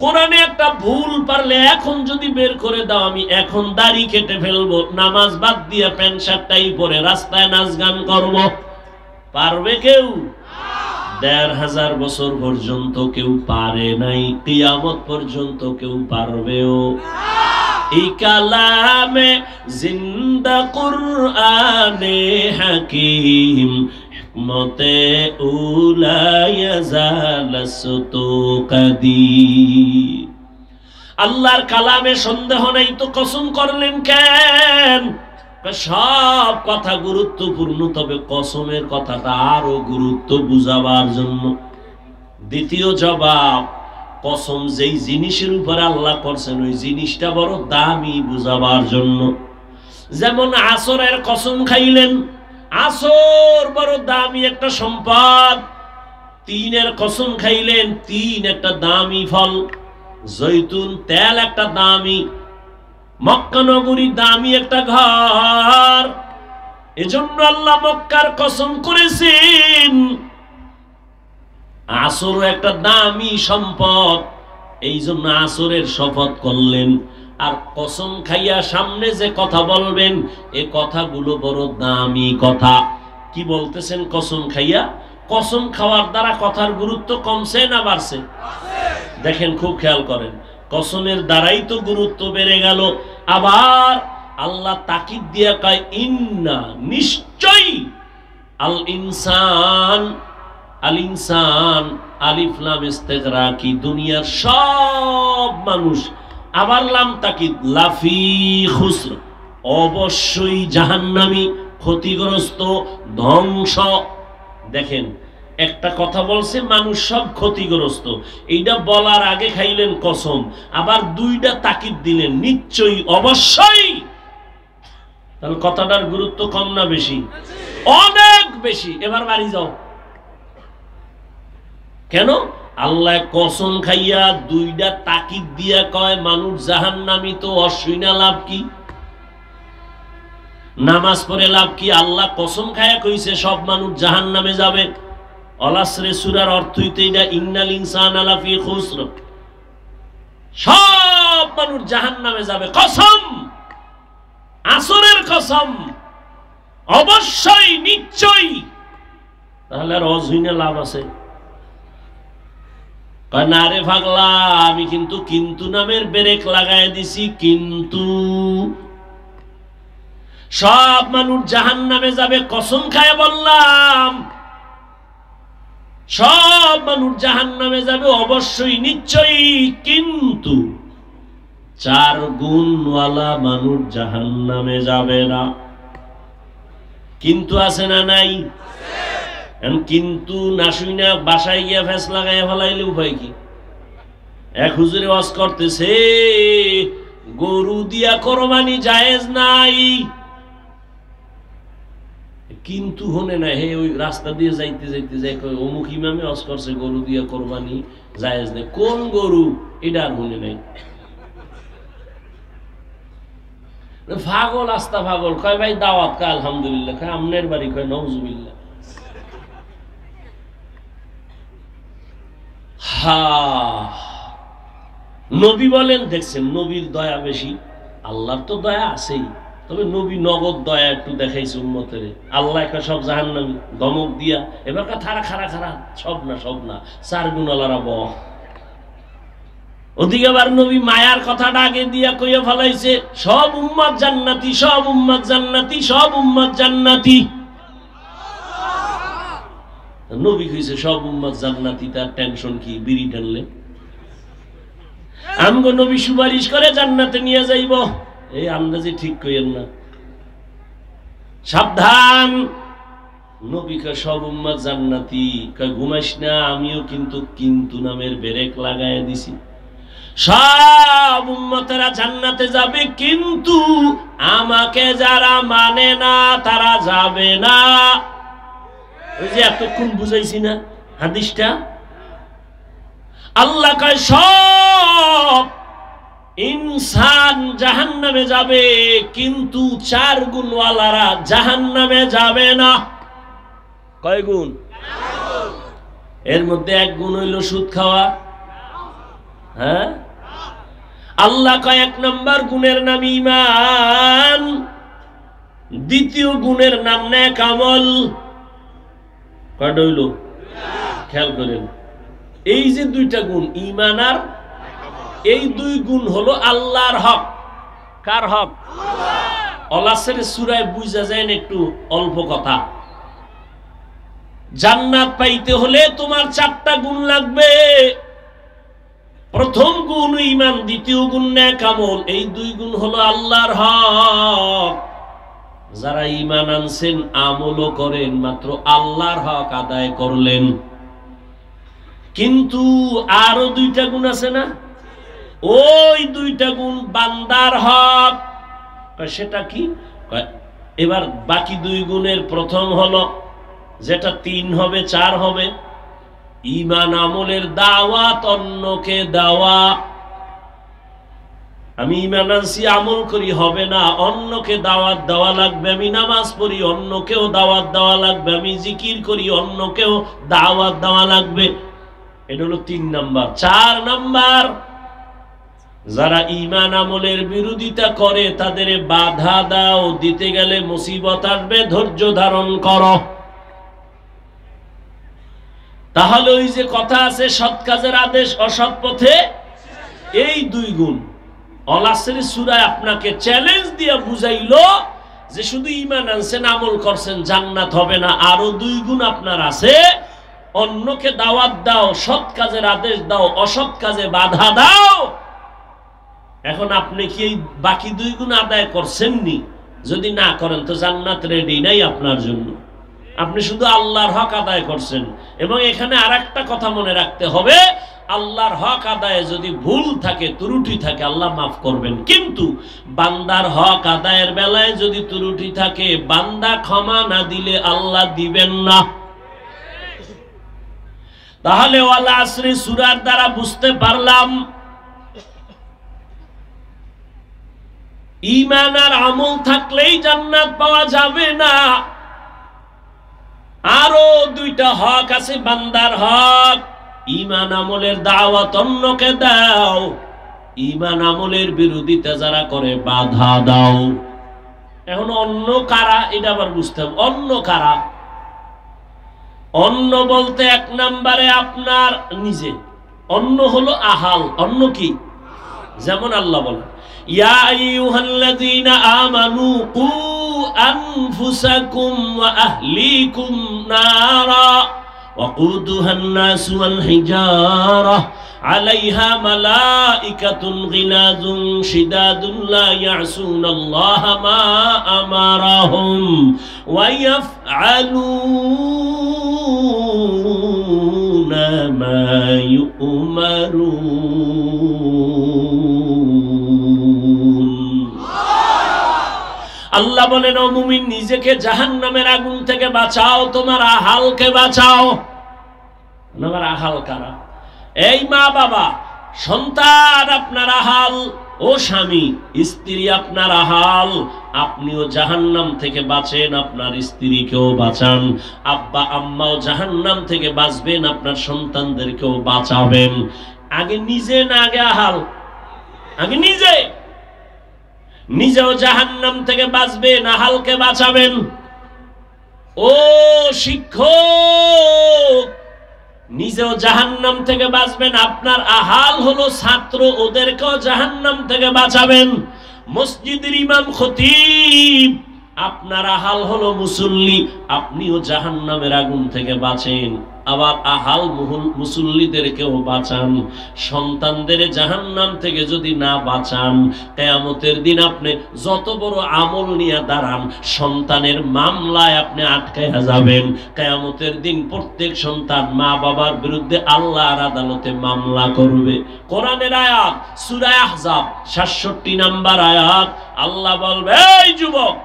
কোরআনে একটা ভুল পারলে এখন যদি বের করে দাও, আমি এখন দাড়ি কেটে ফেলবো, নামাজ বাদ দিয়ে প্যান্ট শার্টটাই পরে রাস্তায় নাচ গান করবো। পারবে কেউ? ১৫০০ বছর পর্যন্ত কেউ পারে নাই, কিয়ামত পর্যন্ত কেউ পারবেও। এই কালামে জিন্দা কুরআনে হাকিম, হিকমতে উলা ইয়াজালাসতু কাদির। আল্লাহর কালামে সন্দেহ নাই তো কসম করলেন কেন? সব কথা গুরুত্বপূর্ণ, তবে কসমের কথাটা আরো গুরুত্ব বুঝাবার জন্য। দ্বিতীয় জবাব, কসম যেই জিনিসের উপরে আল্লাহ করছেন ওই জিনিসটা বড় দামি বুঝাবার জন্য। যেমন আসরের কসম খাইলেন, আসর বড় দামি একটা সম্পদ। তিনের কসম খাইলেন, তিন একটা দামি ফল। জৈতুন তেল একটা দামি, মক্কা নগরী দামি একটা ঘর। এজন্য আল্লাহ মক্কার কসম করেছেন। আসরও একটা দামি সম্পদ, এই জন্য আসরের শপথ করলেন। আর কসম খাইয়া সামনে যে কথা বলবেন, এ কথাগুলো বড় দামি কথা। কি বলতেছেন কসম খাইয়া? কসম খাওয়ার দ্বারা কথার গুরুত্ব কমছে না বাড়ছে? দেখেন, খুব খেয়াল করেন, কসমের দ্বারাই তো গুরুত্ব বেড়ে গেল। আবার আল্লাহ তাকিদ দিয়া কয়, ইন্না, নিশ্চয়ই, আল ইনসান, আল ইনসান, আলিফ লাম ইস্তিগরাকি, দুনিয়ার সব মানুষ। আবার লাম তাকিদ, লাফি খুসর, অবশ্যই জাহান্নামী, ক্ষতিগ্রস্ত, ধ্বংস। দেখেন, একটা কথা বলছে মানুষ সব ক্ষতিগ্রস্ত, এইটা বলার আগে খাইলেন কসম, আবার দুইটা তাকিদ দিলেন, নিশ্চয়ই, অবশ্যই। তাহলে কথাটার গুরুত্ব কম না বেশি? অনেক বেশি। এবার বাড়ি যাও। কেন? আল্লাহ কসম খাইয়া দুইটা তাকিদ দিয়া কয় মানুষ জাহান্নামী, তো অসুইনা লাভ কি? নামাজ পড়ে লাভ কি? আল্লাহ কসম খাইয়া কইছে সব মানুষ জাহান্নামে যাবে। অলাসরে সূরার অর্থই তো এটা, ইন্নাল ইনসানা লাফি খুসর, সব মানুষ জাহান্নামে যাবে। কসম, আসরের কসম, অবশ্যই, নিশ্চয়ই। তাহলে আর অজুইনা লাভ আছে? না রে পাগলা, আমি কিন্তু নামের ব্রেক লাগাই দিছি। কিন্তু সব মানুষ জাহান্নামে যাবে, কসম খায় বললাম সব মানুষ জাহান্নামে যাবে, অবশ্যই, নিশ্চয়ই। কিন্তু 4 গুণওয়ালা মানুষ জাহান্নামে যাবে না। কিন্তু আছে না নাই? কিন্তু না শুইনা বাসায় গিয়া ফেস লাগাই ফেলাইলে উপায় কি? এক হুজুরে ওয়াজ করতেছে, গরু দিয়া কোরবানি জায়েজ নাই। কিন্তু হনে না, হে ওই রাস্তা দিয়ে যাইতে যাইতে যাই অমুক ইমামে ওয়াজ করছে গরু দিয়া কোরবানি জায়েজ নাই। কোন গরু? এটা আর হনে নাই। পাগল, আস্তা পাগল। কয় ভাই দাওয়াত? কয় আলহামদুলিল্লাহ। কয় আমনের বাড়ি? কয় নওজুবিল্লাহ। নবী বলেন, দেখছেন নবীর দয়া বেশি, আল্লাহর তো দয়া আছেই, তবে নবী নগদ দয়া একটু দেখাইছে উম্মতের। আল্লাহ একটা সব জাহান্নামী ধমক দিয়া, এবার খারা খারা খারা, সব না সব না, 4 গুণওয়ালারা বহ। ওদিকে আবার নবী মায়ার কথাটা আগে দিয়া কইয়া ফেলাইছে, সব উম্মত জান্নাতি, সব উম্মত জান্নাতি, সব উম্মত জান্নাতি। নবী কইছে সব উম্মত জান্নাতি, তার টেনশন কি? বিড়ি টানলে আমগো নবী সুপারিশ করে জান্নাতে নিয়ে যাইব, এই আন্দাজে ঠিক কইেন না। সাবধান, নবী কয় সব উম্মত জান্নাতি। কয় ঘুমাইস না, আমিও কিন্তু নামের ব্রেক লাগায় দিছি। সব উম্মতেরা জান্নাতে যাবে, কিন্তু আমাকে যারা মানে না তারা যাবে না। ওই যে এতক্ষণ বুঝাইছি না হাদিসটা, আল্লাহ কয় সব ইনসান জাহান্নামে যাবে, কিন্তু 4 গুণওয়ালারা জাহান্নামে যাবে না। কয় গুণ? এর মধ্যে 1 গুণ হইল সুদ খাওয়া। হ্যাঁ, আল্লাহ কয় 1 নম্বর গুণের নাম ঈমান, 2য় গুণের নাম নেক আমল। কয়টা হইল? খেয়াল করেন, এই যে 2টা গুণ ঈমান আর এই 2 গুণ হলো আল্লাহর হক। কার হক? আল্লাহর সূরায় বুঝা যায় না একটু অল্প কথা। জান্নাত পাইতে হলে তোমার 4টা গুণ লাগবে। প্রথম গুণ ঈমান, 2য় গুণ নেক আমল। এই 2 গুণ হলো আল্লাহর হক। যারা ঈমান আনছেন, আমলও করেন, মাত্র আল্লাহর হক আদায় করলেন। কিন্তু আরো 2টা গুণ আছে না, ওই 2টা গুণ বান্দার হক। সেটা কি? এবার বাকি 2 গুণের প্রথম হলো, যেটা 3 হবে 4 হবে, ঈমান আমলের দাওয়াত, অন্যকে দেওয়া। আমি ঈমান আনছি, আমল করি হবে না, অন্যকে দাওয়াত দেওয়া লাগবে। আমি নামাজ পড়ি, অন্যকেও দাওয়াত দেওয়া লাগবে। আমি জিকির করি, অন্যকেও দাওয়াত দেওয়া লাগবে। এটা হলো 3 নাম্বার। 4 নাম্বার, যারা ঈমান আমলের বিরোধিতা করে তাদের বাধা দাও। দিতে গেলে মুসিবত আসবে, ধৈর্য ধারণ করো। তাহলে ওই যে কথা আছে, সৎ কাজের আদেশ, অসৎ পথে, এই 2 গুণ আল্লাহর সূরায় আপনাকে চ্যালেঞ্জ দিয়ে বুঝাইলো যে শুধু ঈমান আনছেন, আমল করছেন, জান্নাত হবে না। আরো 2 গুণ আপনার আছে, অন্যকে দাওয়াত দাও, সৎ কাজের আদেশ দাও, অসৎ কাজে বাধা দাও। এখন আপনি কি এই বাকি 2 গুণ আদায় করছেননি? যদি না করেন তো জান্নাত রেডি নাই আপনার জন্য। আপনি শুধু আল্লাহর হক আদায় করছেন। এবং এখানে আরেকটা কথা মনে রাখতে হবে, আল্লাহর হক আদায়ে যদি ভুল থাকে, ত্রুটি থাকে, আল্লাহ মাফ করবেন। কিন্তু বান্দার হক আদায়ের বেলায় যদি ত্রুটি থাকে, বান্দা ক্ষমা না দিলে আল্লাহ দিবেন না। তাহলে ওয়াল আসরি সূরার দ্বারা বুঝতে পারলাম, ঈমান আর আমল থাকলেই জান্নাত পাওয়া যাবে না। আরো 2টা হক আছে বান্দার হক। ঈমান আমলের দাওয়াত, অন্যকে দাও। ঈমান আমলের বিরোধিতা যারা করে, বাধা দাও। এখন অন্য কারা, এটা আবার বুঝতে হবে। অন্য কারা? অন্য বলতে 1 নম্বরে আপনার নিজে। অন্য হলো আহাল। অন্য কি? যেমন আল্লাহ বলেন, ইয়া আইয়ুহাল্লাযীনা আমানু কু আনফুসাকুম ওয়া আহলিকুম নারা ওয়াকুদুহান নাসু ওয়াল হিজারা আলাইহা মালাইকাতুন গিলাযুন শিদাদুন লা ইয়াসুনাল্লাহা মা আমারাহুম ওয়া ইয়াফআলুনা মা ইউমারুন। আল্লাহ বলেন, ও মুমিন, নিজেকে জাহান্নামের আগুন থেকে বাঁচাও, তোমার আহালকে বাঁচাও। আমার আহাল কারা? এই মা বাবা, সন্তান আপনার আহাল। ও স্বামী, স্ত্রী আপনার আহাল। আপনিও জাহান্নাম থেকে বাঁচেন, আপনার স্ত্রীকেও বাঁচান। আব্বা আম্মাও জাহান্নাম থেকে বাঁচবেন, আপনার সন্তানদেরকেও বাঁচাবেন। আগে নিজে না, আগে আহাল? আগে নিজে। নিজেও জাহান্নাম থেকে বাঁচবেন, আহালকে বাঁচাবেন। ও শিক্ষক, নিজেও জাহান্নাম থেকে বাঁচবেন, আপনার আহাল হলো ছাত্র, ওদেরকেও জাহান্নাম থেকে বাঁচাবেন। মসজিদের ইমাম খতিব, আপনার আহাল হলো মুসল্লি, আপনিও জাহান্নামের আগুন থেকে বাঁচেন। আবার আহাল মুসল্লিদেরকেও বাঁচান। সন্তানদের জাহান্নাম থেকে যদি না বাঁচান, কিয়ামতের দিন আপনি যত বড় আমল নিয়ে দাঁড়ান, সন্তানের মামলায় আপনি আটকায়া যাবেন। কিয়ামতের দিন প্রত্যেক সন্তান মা বাবার বিরুদ্ধে আল্লাহর আদালতে মামলা করবে। কোরআনের আয়াত সূরা আহজাব ৬৭ নম্বর আয়াত, আল্লাহ বলবে, এই যুবক,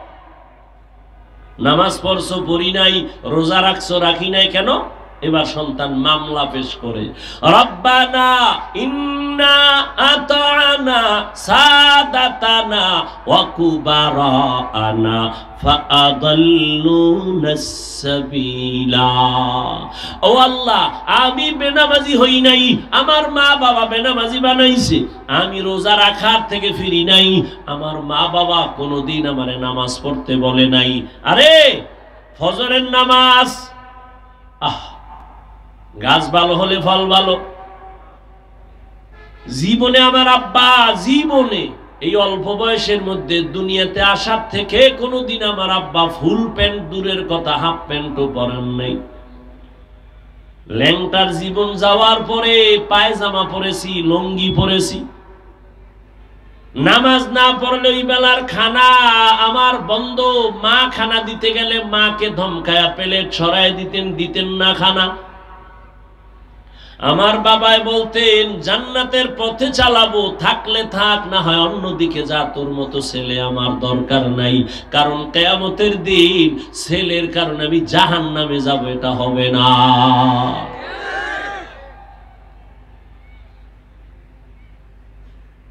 নামাজ পড়ছো পড়ি নাই, রোজা রাখছো রাখি নাই কেন? এবার সন্তান মামলা পেশ করে, রব্বানা ইন্না আতানা সাদাতানা ওয়া কুবারানা ফাআদাল্লুনাস সাবিলা। ও আল্লাহ, আমি বেনামাজি হই নাই, আমার মা বাবা বেনামাজি বানাইছে। আমি রোজা রাখার থেকে ফিরি নাই, আমার মা বাবা কোনোদিন আমারে নামাজ পড়তে বলে নাই। আরে ফজরের নামাজ, গাছ ভালো হলে ফল ভালো। জীবনে আমার আব্বা জীবনে এই অল্প বয়সের মধ্যে দুনিয়াতে আসার থেকে কোনোদিন আমার আব্বা ফুল প্যান্ট দূরের কথা হাফ প্যান্টও পরেন নাই। ল্যাংটার জীবন যাওয়ার পরে পায়জামা পরেছি, লঙ্গি পরেছি। নামাজ না পড়লে ওই বেলার খানা আমার বন্ধ। মা খানা দিতে গেলে মাকে ধমকায়া প্লেট সরাই দিতেন না খানা। আমার বাবাই বলতেন, জান্নাতের পথে চালাবো, থাকলে থাক, না হয় অন্যদিকে যা, তোর মতো ছেলে আমার দরকার নাই। কারণ কিয়ামতের দিন ছেলের কারণে আমি জাহান্নামে যাব, এটা হবে না।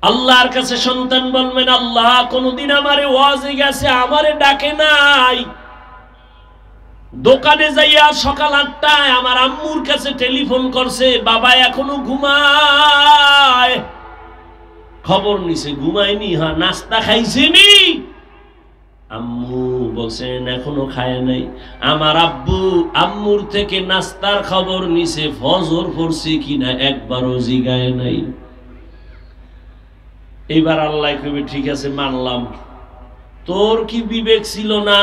আল্লাহর কাছে সন্তান বলবেন, আল্লাহ কোনদিন আমারে ওয়াজে গেছে, আমারে ডাকে নাই। দোকানে যাইয়া সকাল ৮টায় আমার আম্মুর কাছে টেলিফোন করছে, বাবা এখনো ঘুমায়। খবর নিছে ঘুমায়নি, হ্যাঁ নাস্তা খাইছেনি? আম্মু বলছেন এখনো খায় নাই। আমার আব্বু আম্মুর থেকে নাস্তার খবর নিছে, ফজর পড়ছে কিনা একবারও জিগায় নাই। এইবার আল্লাহ কইবে, ঠিক আছে মানলাম, তোর কি বিবেক ছিল না?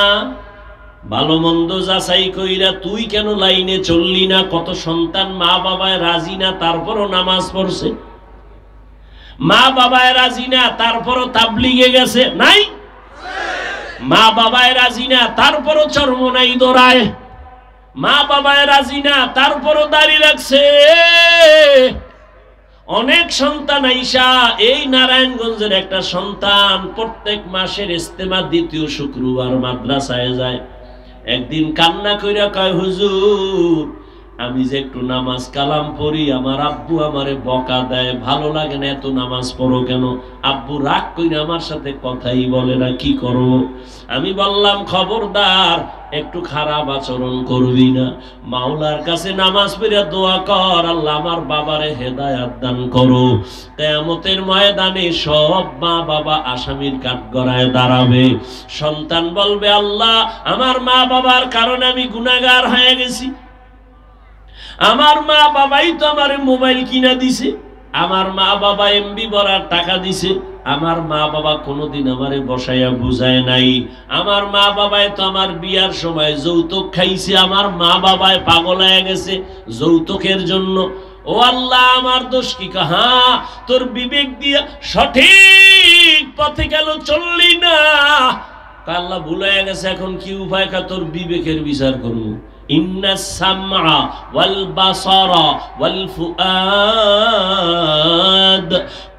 ভালো মন্দ যাচাই কইরা তুই কেন লাইনে চললি না? কত সন্তান মা বাবায় রাজি না, তারপরও নামাজ পড়ছে। মা বাবায় রাজি না, তারপরও তাবলিগে গেছে, নাই? মা বাবায় রাজি না, তারপরও চরমনাই দৌড়ায়। মা বাবায় রাজি না, তারপরও দাড়ি রাখছে। অনেক সন্তান আইসা, এই নারায়ণগঞ্জের একটা সন্তান প্রত্যেক মাসের ইস্তেমা দ্বিতীয় শুক্রবার মাদ্রাসায় যায়। একদিন কান্না কইরা কয়, হুজুর আমি যে একটু নামাজ কালাম পড়ি, আমার আব্বু আমারে বকা দেয়, ভালো লাগে না, এত নামাজ পড়ো কেন? আব্বু রাগ কইরা আমার সাথে কথাই বলে না, কি করব? আমি বললাম, খবরদার, একটু খারাপ আচরণ করবি না। মাওলার কাছে নামাজ পড়ে দোয়া কর, আল্লাহ আমার বাবারে হেদায়েত দান করো। কিয়ামতের ময়দানে সব মা বাবা আসামির কাঠগড়ায় দাঁড়াবে। সন্তান বলবে, আল্লাহ আমার মা বাবার কারণে আমি গুনাহগার হয়ে গেছি। আমার মা বাবাই তো আমার মোবাইল কিনা দিছে, আমার মা বাবা এমবি ভরার টাকা দিছে, আমার মা বাবা কোনোদিন আমারে বসাইয়া বুঝায় নাই। আমার মা বাবাই তো আমার বিয়ার সময় যৌতুক খাইছে, আমার মা বাবায় পাগল হয়ে গেছে যৌতুকের জন্য। ও আল্লাহ আমার দোষ কি? হ্যাঁ, তোর বিবেক দিয়া সঠিক পথে গেল চললি না। আল্লাহ ভুলে গেছে, এখন কি উপায়? তোর বিবেকের বিচার করবো। ইন্নাস সামআ ওয়াল বাসারা ওয়াল ফুআদ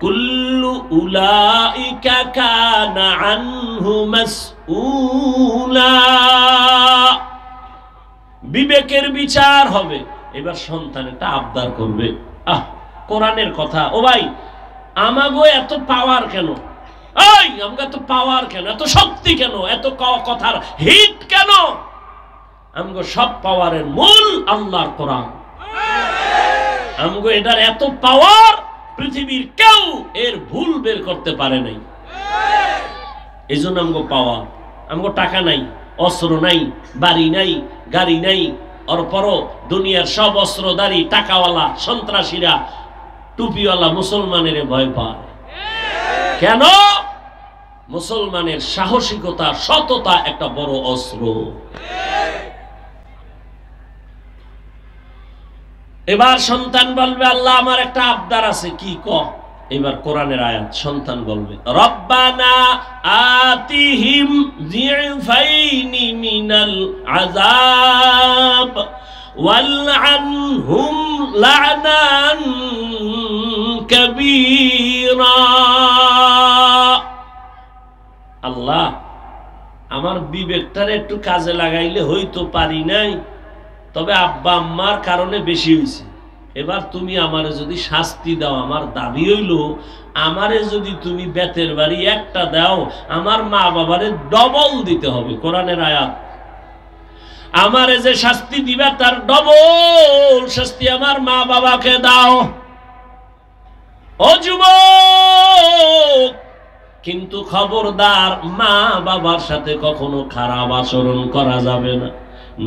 কুল্লু উলাইকা কানা আনহু মাসউলা। বিবেকের বিচার হবে। এবার সন্তান একটা আবদার করবে, কোরআনের কথা। ও ভাই, আমাগো এত পাওয়ার কেন? এই আমাকে এত পাওয়ার কেন? এত শক্তি কেন? এত কথার হিট কেন? আমগো সব পাওয়ারের মূল আল্লাহর কোরআন। আমগো এটার এত পাওয়ার পৃথিবীর কেউ এর ভুল বের করতে পারে নাই। এই জন্য আমগো পাওয়ার। আমগো টাকা নাই, অস্ত্র নাই, বাড়ি নাই, গাড়ি নাই, অরপরও দুনিয়ার সব অস্ত্রধারী টাকাওয়ালা সন্ত্রাসীরা টুপিওয়ালা মুসলমানের ভয় পায়। কেন? মুসলমানের সাহসিকতা, সততা একটা বড় অস্ত্র। এবার সন্তান বলবে আল্লাহ আমার একটা আবদার আছে, কি ক? এবার কোরআনের আয়াত, সন্তান বলবে রব্বানা আতিহিম যিফাইনি মিনাল আযাব ওয়ালআনহুম লা'নান কাবীরা। আল্লাহ আমার বিবেকটারে একটু কাজে লাগাইলে হয়তো পারি নাই, তবে আব্বা আম্মার কারণে বেশি হয়েছে। এবার তুমি আমারে যদি শাস্তি দাও, আমার দাবি হইল আমারে যদি তুমি বেতের বাড়ি একটা দাও, আমার মা বাবারে ডবল দিতে হবে। কোরআনের আয়াত। আমারে যে শাস্তি দিবে তার ডবল শাস্তি আমার মা বাবাকে দাও। ও যুবক, কিন্তু খবরদার মা বাবার সাথে কখনো খারাপ আচরণ করা যাবে না।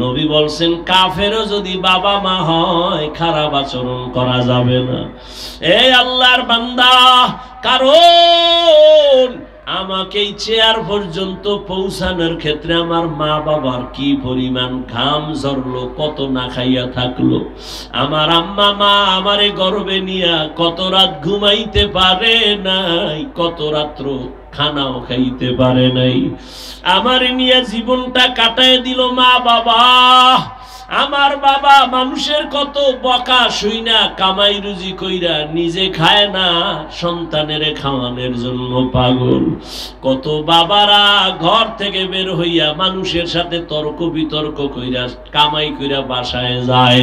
নবী বলছেন কাফেরও যদি বাবা মা হয় খারাপ আচরণ করা যাবে না। এই আল্লাহর বান্দা, কারণ আমাকে এই চেয়ার পর্যন্ত পৌঁছানোর ক্ষেত্রে আমার মা বাবার কি পরিমাণ ঘাম ঝরলো, কত না খাইয়া থাকলো। আমার আম্মা মা আমারে গর্বে নিয়া কত রাত ঘুমাইতে পারে নাই, কত রাত্র খানাও খাইতে পারে নাই। আমার নিয়ে জীবনটা কাটায় দিল মা বাবা। আমার বাবা মানুষের কত বকা শুইনা কামাই রুজি কইরা নিজে খায় না, সন্তানের খাওয়ানোর জন্য পাগল। কত বাবারা ঘর থেকে বের হইয়া মানুষের সাথে তর্ক বিতর্ক কইরা কামাই কইরা বাসায় যায়।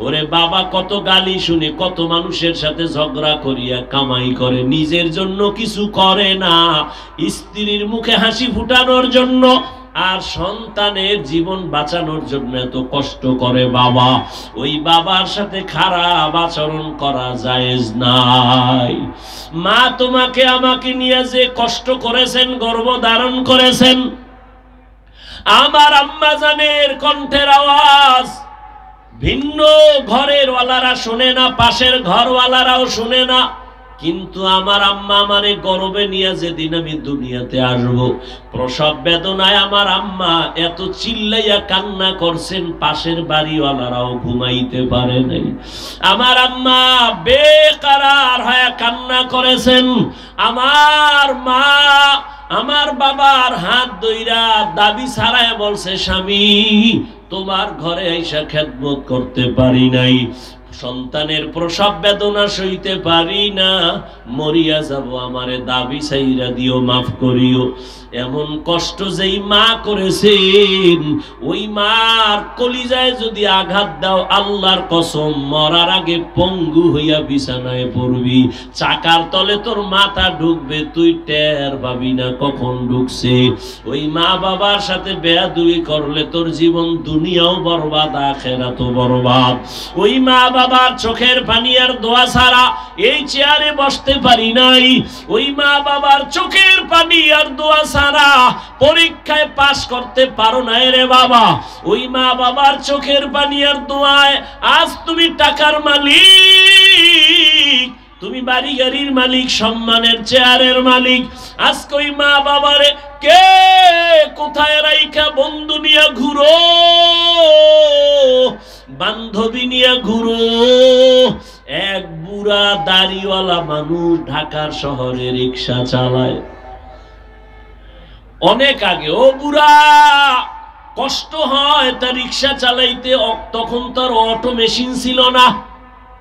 ওরে বাবা কত গালি শুনে, কত মানুষের সাথে ঝগড়া করিয়া কামাই করে, নিজের জন্য কিছু করে না, স্ত্রীর মুখে হাসি ফুটানোর জন্য আর সন্তানের জীবন বাঁচানোর জন্য এত কষ্ট করে বাবা। ওই বাবার সাথে খারাপ আচরণ করা জায়েজ নাই। মা তোমাকে আমাকে নিয়ে যে কষ্ট করেছেন, গর্ভ ধারণ করেছেন, আমার আম্মা জানের কণ্ঠের আওয়াজ ভিন্ন ঘরের ওয়ালারা শুনে না, পাশের ঘরওয়ালারাও শুনে না, কিন্তু আমার আম্মা আমারে গর্বে নিয়ে যেদিন আমি দুনিয়াতে আসব, প্রসব বেদনায় আমার আম্মা এত চিল্লাইয়া কান্না করছেন পাশের বাড়িওয়ালারাও ঘুমাইতে পারে নাই। আমার আম্মা বেকারার হয়ে কান্না করেছেন। আমার মা আমার বাবার হাত ধইরা দাবি ছাড়ায় বলছে, স্বামী তোমার ঘরে আইসা খেদমত করতে পারি নাই, সন্তানের প্রসব বেদনা সইতে পারি না, মরিয়া যাব, আমারে দাবি ছাইরা দিও, মাফ করিও। এমন কষ্ট যেই মা করেছেন, ওই মার কলিজায় যদি আঘাত দাও, আল্লাহর কসম মরার আগে পঙ্গু হইয়া বিছানায় পড়বি, চাকার তলে তোর মাথা ঢুকবে, তুই টের পাবি না কখন ঢুকছে। ওই মা বাবার সাথে বেয়াদবি করলে তোর জীবন দুনিয়াও বরবাদ, আখিরাতও বরবাদ। ওই মা বাবার চোখের পানি আর দোয়া ছাড়া এই চেয়ারে বসতে পারি নাই। ওই মা বাবার চোখের পানি আর দোয়া ছাড়া পরীক্ষায় পাস করতে পারো না রে বাবা। ওই মা বাবার চোখের পানি আর দোয়ায় আজ তুমি টাকার মালিক, তুমি বাড়ি গাড়ির মালিক, সম্মানের চেয়ারের মালিক। আজকে ওই মা বাবারে কে কোথায় রাইখা বন্ধু নিয়ে ঘুরো, বান্ধবী নিয়ে ঘুরো। এক বুড়া দাড়িওয়ালা মানুষ ঢাকার শহরে রিক্সা চালায়, অনেক আগে। ও বুড়া কষ্ট হয় তার রিক্সা চালাইতে, তখন তার অটো মেশিন ছিল না,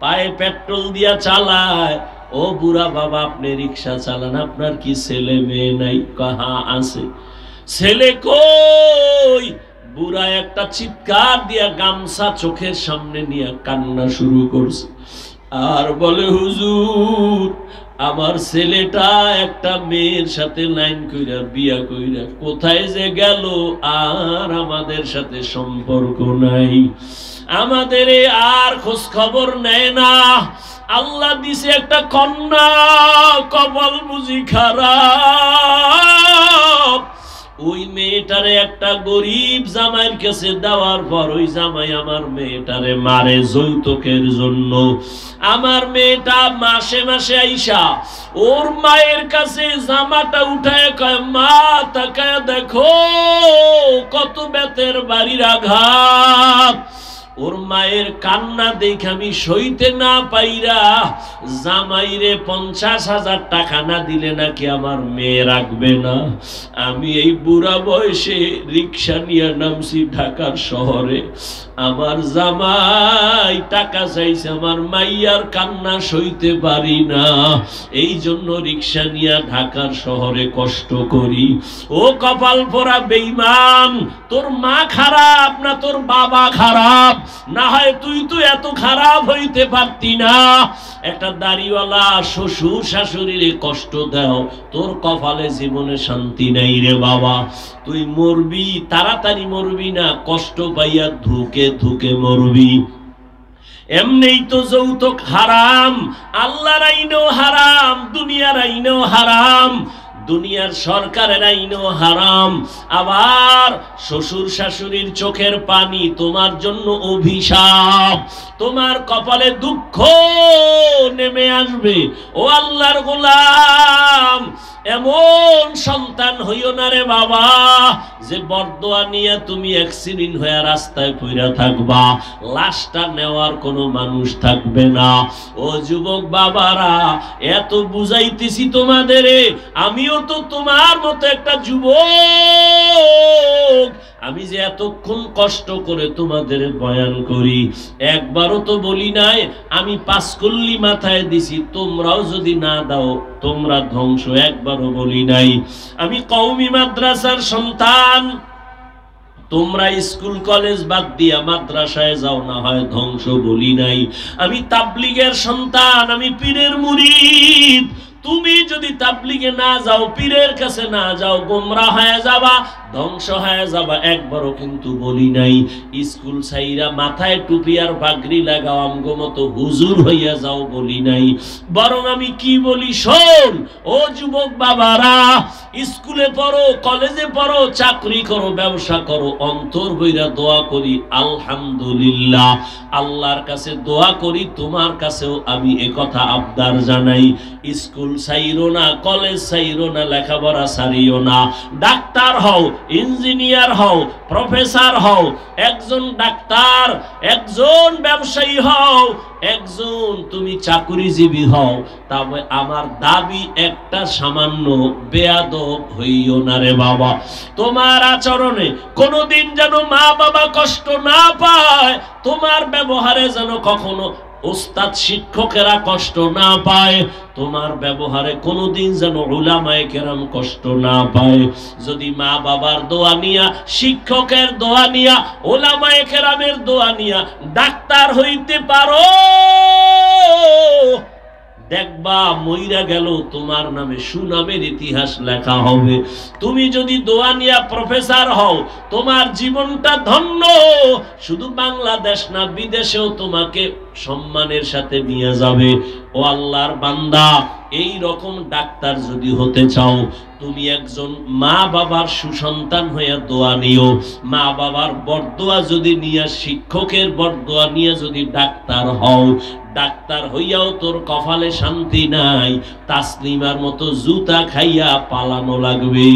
পায়ে পেট্রোল দিয়া চালায়। ও বুড়া বাবা আপনি রিক্সা চালান, আপনার কি ছেলে মেয়ে নাই? কাহা আছে। ছেলে কই? বুড়া একটা চিৎকার দিয়া গামছা চোখের সামনে নিয়ে কান্না শুরু করছে আর বলে, হুজুর আমার ছেলেটা একটা মেয়ের সাথে লাইন কইরা বিয়া কইরা কোথায় যে গেল, আর আমাদের সাথে সম্পর্ক নাই, আমাদের আর খোঁজ খবর নেয় না। আল্লাহ দিছে একটা কন্যা, কপাল বুঝি খারাপ। ওই মেয়েটারে একটা গরিব জামাইয়ের কাছে দেওয়ার পর ওই জামাই আমার মেয়েটারে মারে যৌতুকের জন্য। আমার মেয়েটা মাসে মাসে আইসা ওর মায়ের কাছে জামাটা উঠায় কয়, মা তাকায় দেখো কত বেতের বাড়ির আঘাত। ওর মায়ের কান্না দেখে আমি সইতে না পাইরা জামাইরে 50,000 টাকা না দিলে নাকি আমার মেয়ে রাখবে না। আমি এই বুড়া বয়সে রিক্সা নিয়ে নামছি ঢাকার শহরে। আমার জামাই টাকা চাইছে, আমার মাইয়ার কান্না সইতে পারি না, এই জন্য রিক্সা নিয়ে ঢাকার শহরে কষ্ট করি। ও কপাল পোড়া বেঈমান, তোর মা খারাপ না তোর বাবা খারাপ? না হয় তুই তো এত খারাপ হইতে পারতি না। একটা দাড়িওয়ালা শ্বশুর শাশুড়িরে কষ্ট দাও, তোর কপালে জীবনে শান্তি নাই রে বাবা। তুই মরবি, তাড়াতাড়ি মরবি না, কষ্ট পাইয়া ধুকে ধুকে মরবি। এমনিই তো যৌতুক হারাম, আল্লাহর আইনেও হারাম, দুনিয়ার আইনেও হারাম, দুনিয়ার সরকারের আইনেও হারাম। আবার শ্বশুর শাশুড়ির চোখের পানি তোমার জন্য অভিশাপ, তোমার কপালে দুঃখ নেমে আসবে। ও আল্লাহর গোলাম, এমন সন্তান হইও না রে বাবা যে বরদোয়া নিয়ে তুমি অ্যাক্সিডেন্ট হয়ে রাস্তায় পইরা থাকবা, লাশটা নেওয়ার কোনো মানুষ থাকবে না। ও যুবক বাবারা, এত বুঝাইতেছি তোমাদের, আমিও তো তোমার মতো একটা যুবক। আমি যে এতক্ষণ কষ্ট করে তোমাদের বয়ান করি, একবারও তো বলি নাই আমি 5 কল্লি মাথায় দিছি, তোমরাও যদি না দাও তোমরা ধ্বংস, একবারও বলি নাই। আমি কওমি মাদ্রাসার সন্তান, তোমরা স্কুল কলেজ বাদ দিয়া মাদ্রাসায় যাও, না হয় ধ্বংস, বলি নাই। আমি তাবলীগের সন্তান, আমি পীরের মুরিদ, তুমি যদি তাবলীগে না যাও, পীরের কাছে না যাও, গোমরা হয়ে যাবা, ধ্বংস হয়ে যাবা, একবারও কিন্তু বলি নাই। স্কুল ছাইরা মাথায় টুপি আর পাগড়ি লাগাও, আমগো মতো হুজুর হইয়া যাও, বলি নাই। বরং আমি কি বলি শোন, ও যুবক বাবারা, স্কুলে পড়ো, কলেজে পড়ো, চাকরি করো, ব্যবসা করো, অন্তর বইরা দোয়া করি আলহামদুলিল্লাহ, আল্লাহর কাছে দোয়া করি, তোমার কাছেও আমি একথা আবদার জানাই। স্কুল ছাইরো না, কলেজ ছাইরো না, লেখাপড়া ছাড়িও না। ডাক্তার হও, ইঞ্জিনিয়ার হও, প্রফেসর হও, একজন ডাক্তার, একজন ব্যবসায়ী হও, একজন তুমি চাকরিজীবী হও, তবে আমার দাবি একটা, সামান্য বেয়াদব হইও না রে বাবা। তোমার আচরণে কোনোদিন যেন মা বাবা কষ্ট না পায়, তোমার ব্যবহারে যেন কখনো ওস্তাদ শিক্ষকেরা কষ্ট না পায়, তোমার ব্যবহারে কোনোদিন যেন উলামায়ে কেরাম কষ্ট না পায়। যদি মা বাবার দোয়া নিয়া, শিক্ষকের দোয়া নিয়া, উলামায়ে কেরামের দোয়া নিয়া ডাক্তার হইতে পারো, দেখবা মইরা গেল তোমার নামে সুনামের ইতিহাস লেখা হবে। তুমি যদি দোয়া নিয়া প্রফেসর হও, তোমার জীবনটা ধন্য, শুধু বাংলাদেশ না বিদেশেও তোমাকে সম্মানের সাথে নিয়ে যাবে। ও আল্লাহর বান্দা, এই রকম ডাক্তার যদি হতে চাও, তুমি একজন মা বাবার সুসন্তান হয়ে দোয়া নিও। মা বাবার বরদোয়া যদি নিয়ে, শিক্ষকের বরদোয়া নিয়ে যদি ডাক্তার হও, ডাক্তার হইয়াও তোর কপালে শান্তি নাই, তাসলিমার মতো জুতা খাইয়া পালানো লাগবে।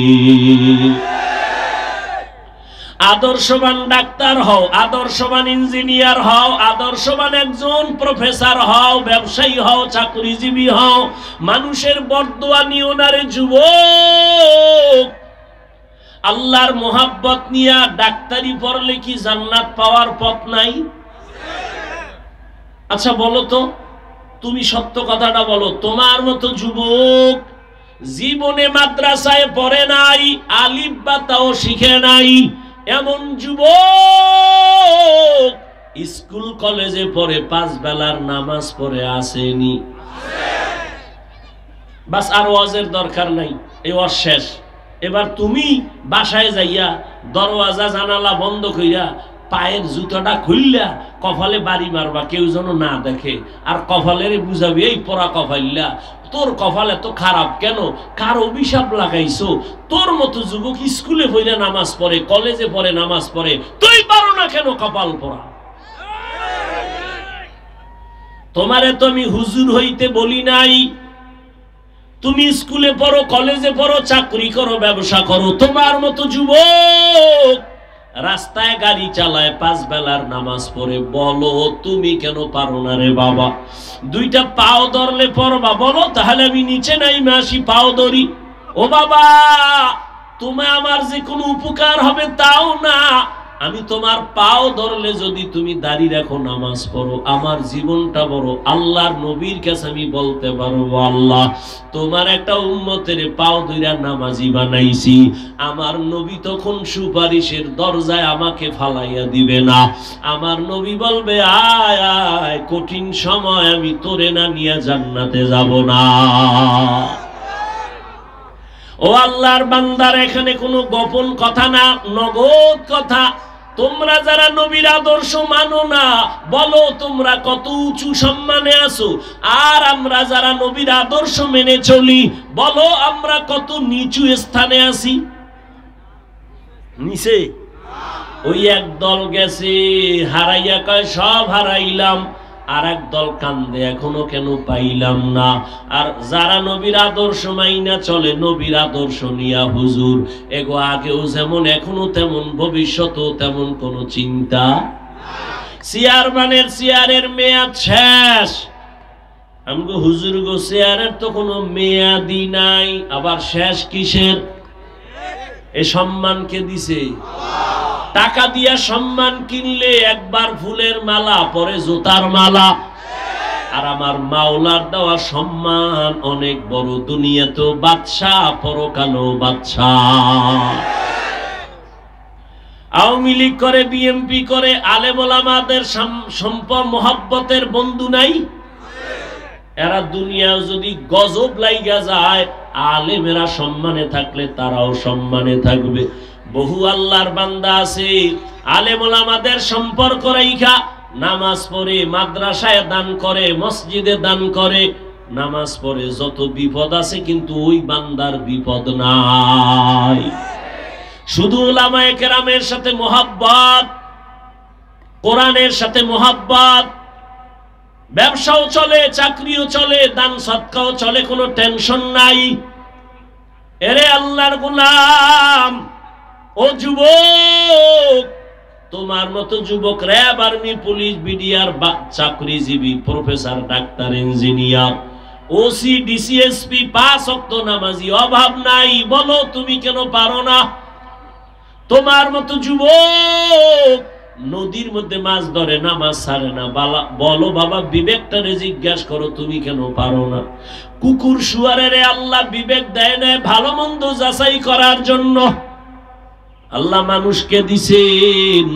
আদর্শবান ডাক্তার হও, আদর্শবান ইঞ্জিনিয়ার হও, আদর্শবান একজন প্রফেসর হও, ব্যবসায়ী হও, চাকরিজীবী হও, মানুষের বরদোয়া নিও না রে যুবক। আল্লাহর মোহাব্বত নিয়া ডাক্তারি পড়লে কি জান্নাত পাওয়ার পথ নাই? আচ্ছা বলো তো, তুমি সত্য কথাটা বলো, তোমার মতো যুবক জীবনে মাদ্রাসায় পড়ে নাই, আলিফ বা তাও শিখে নাই, এমন যুবক স্কুল কলেজে পড়ে 5 বেলার নামাজ পড়ে আসেনি? বাস, আর ওয়াজের দরকার নাই, এই ওয়াজ শেষ। এবার তুমি বাসায় যাইয়া দরওয়াজা জানালা বন্ধ কইরা পায়ের জুতাটা খুললা কপালে বাড়ি মারবা, কেউ যেন না দেখে, আর কপালের বুঝাবি এই পরা কপাইল্লা, তোর কপাল এত খারাপ কেন, কার অভিশাপ লাগাইছো? তোর মতো যুবক স্কুলে পড়ে নামাজ পড়ে, কলেজে পড়ে নামাজ পড়ে, তুই পারো না কেন কপাল পরা? তোমারে তো আমি হুজুর হইতে বলি নাই, তুমি স্কুলে পড়ো, কলেজে পড়ো, চাকরি করো, ব্যবসা করো, তোমার মতো যুবক রাস্তায় গাড়ি চালায়, 5 বেলার নামাজ পড়ে, বলো তুমি কেন পারো না রে বাবা? 2টা পাও ধরলে পড়বা, বলো তাহলে আমি নিচে নাইমে আসি, পাও ধরি। ও বাবা, তুমি আমার যে কোনো উপকার হবে তাও না, আমি তোমার পাও ধরলে যদি তুমি দাঁড়িয়ে রাখো, নামাজ পড়ো, আমার জীবনটা বড়। আল্লাহর নবীর কাছে আমি বলতে পারবো, আল্লাহ তোমার একটা উম্মতের পাও ধইরা নামাজি বানাইছি, আমার নবী তখন সুপারিশের দরজায় আমাকে ফালাইয়া দিবে না। আমার নবী বলবে, আয় আয়, কঠিন সময় আমি তোরে না নিয়ে জান্নাতে যাব না। ও আল্লাহর বান্দার, এখানে কোনো গোপন কথা না, নগদ কথা। তোমরা যারা নবীর আদর্শ মানো না, বলো তোমরা কত উঁচু সম্মানে আছো, আর আমরা যারা নবীর আদর্শ মেনে চলি, বলো আমরা কত নিচু স্থানে আছি। নিচে ওই এক দল গেছে হারাইয়া, কয় সব হারাইলাম, আর এক দল কান্দে এখনো কেন পাইলাম না। আর যারা নবীর আদর্শ মাইনা চলে, নবীর আদর্শ নিয়া হুজুর, এগো আগেও যেমন এখনো তেমন, ভবিষ্যতেও তেমন কোনো চিন্তা। চেয়ারম্যানের চেয়ারের মেয়াদ শেষ, আমগো হুজুর গো চেয়ারের তো কোনো মেয়াদি নাই, আবার শেষ কিসের? এ সম্মানকে দিছে, টাকা দিয়া সম্মান কিনলে একবার ফুলের মালা, পরে জুতার মালা। আর আমার মাওলার দেওয়া সম্মান অনেক বড়, দুনিয়াতেও বাদশাহ, পরকালেও বাদশাহ। আওয়ামী লীগ করে, বিএনপি করে, আলেম ওলামাদের সম্পর্ক মহব্বতের বন্ধু নাই? এরা দুনিয়া যদি গজব লাইগা যায়, আলেমেরা সম্মানে থাকলে তারাও সম্মানে থাকবে। বহু আল্লাহর বান্দা আছে আলেম ওলামাদের সম্পর্ক রাইখা নামাজ পড়ে, মাদ্রাসায় দান করে, মসজিদে দান করে, নামাজ পড়ে, যত বিপদ আছে কিন্তু ওই বান্দার বিপদ নাই। শুধু উলামায়ে কেরামের সাথে মোহাব্বত, কোরআনের সাথে মোহাব্বত, ব্যবসাও চলে, চাকরিও চলে, দান সদকাও চলে, কোনো টেনশন নাই। এরে আল্লাহর গোলাম, ও যুবক, তোমার মতো যুবক র্যাব, আর্মি, পুলিশ, বিডিআর, চাকরিজীবী, professor, doctor, engineer, OC, DC SP, 5 ওয়াক্ত নামাজি, অভাব নাই। বলো তুমি কেন পারো না? তোমার মতো যুবক নদীর মধ্যে মাছ ধরে, নামাজ ছাড়ে না, বলো বাবা বিবেকটারে জিজ্ঞাসা করো, তুমি কেন পারো না? কুকুর শুয়ারের আল্লাহ বিবেক দেয় না ভালো মন্দ যাচাই করার জন্য, আল্লাহ মানুষকে দিছেন,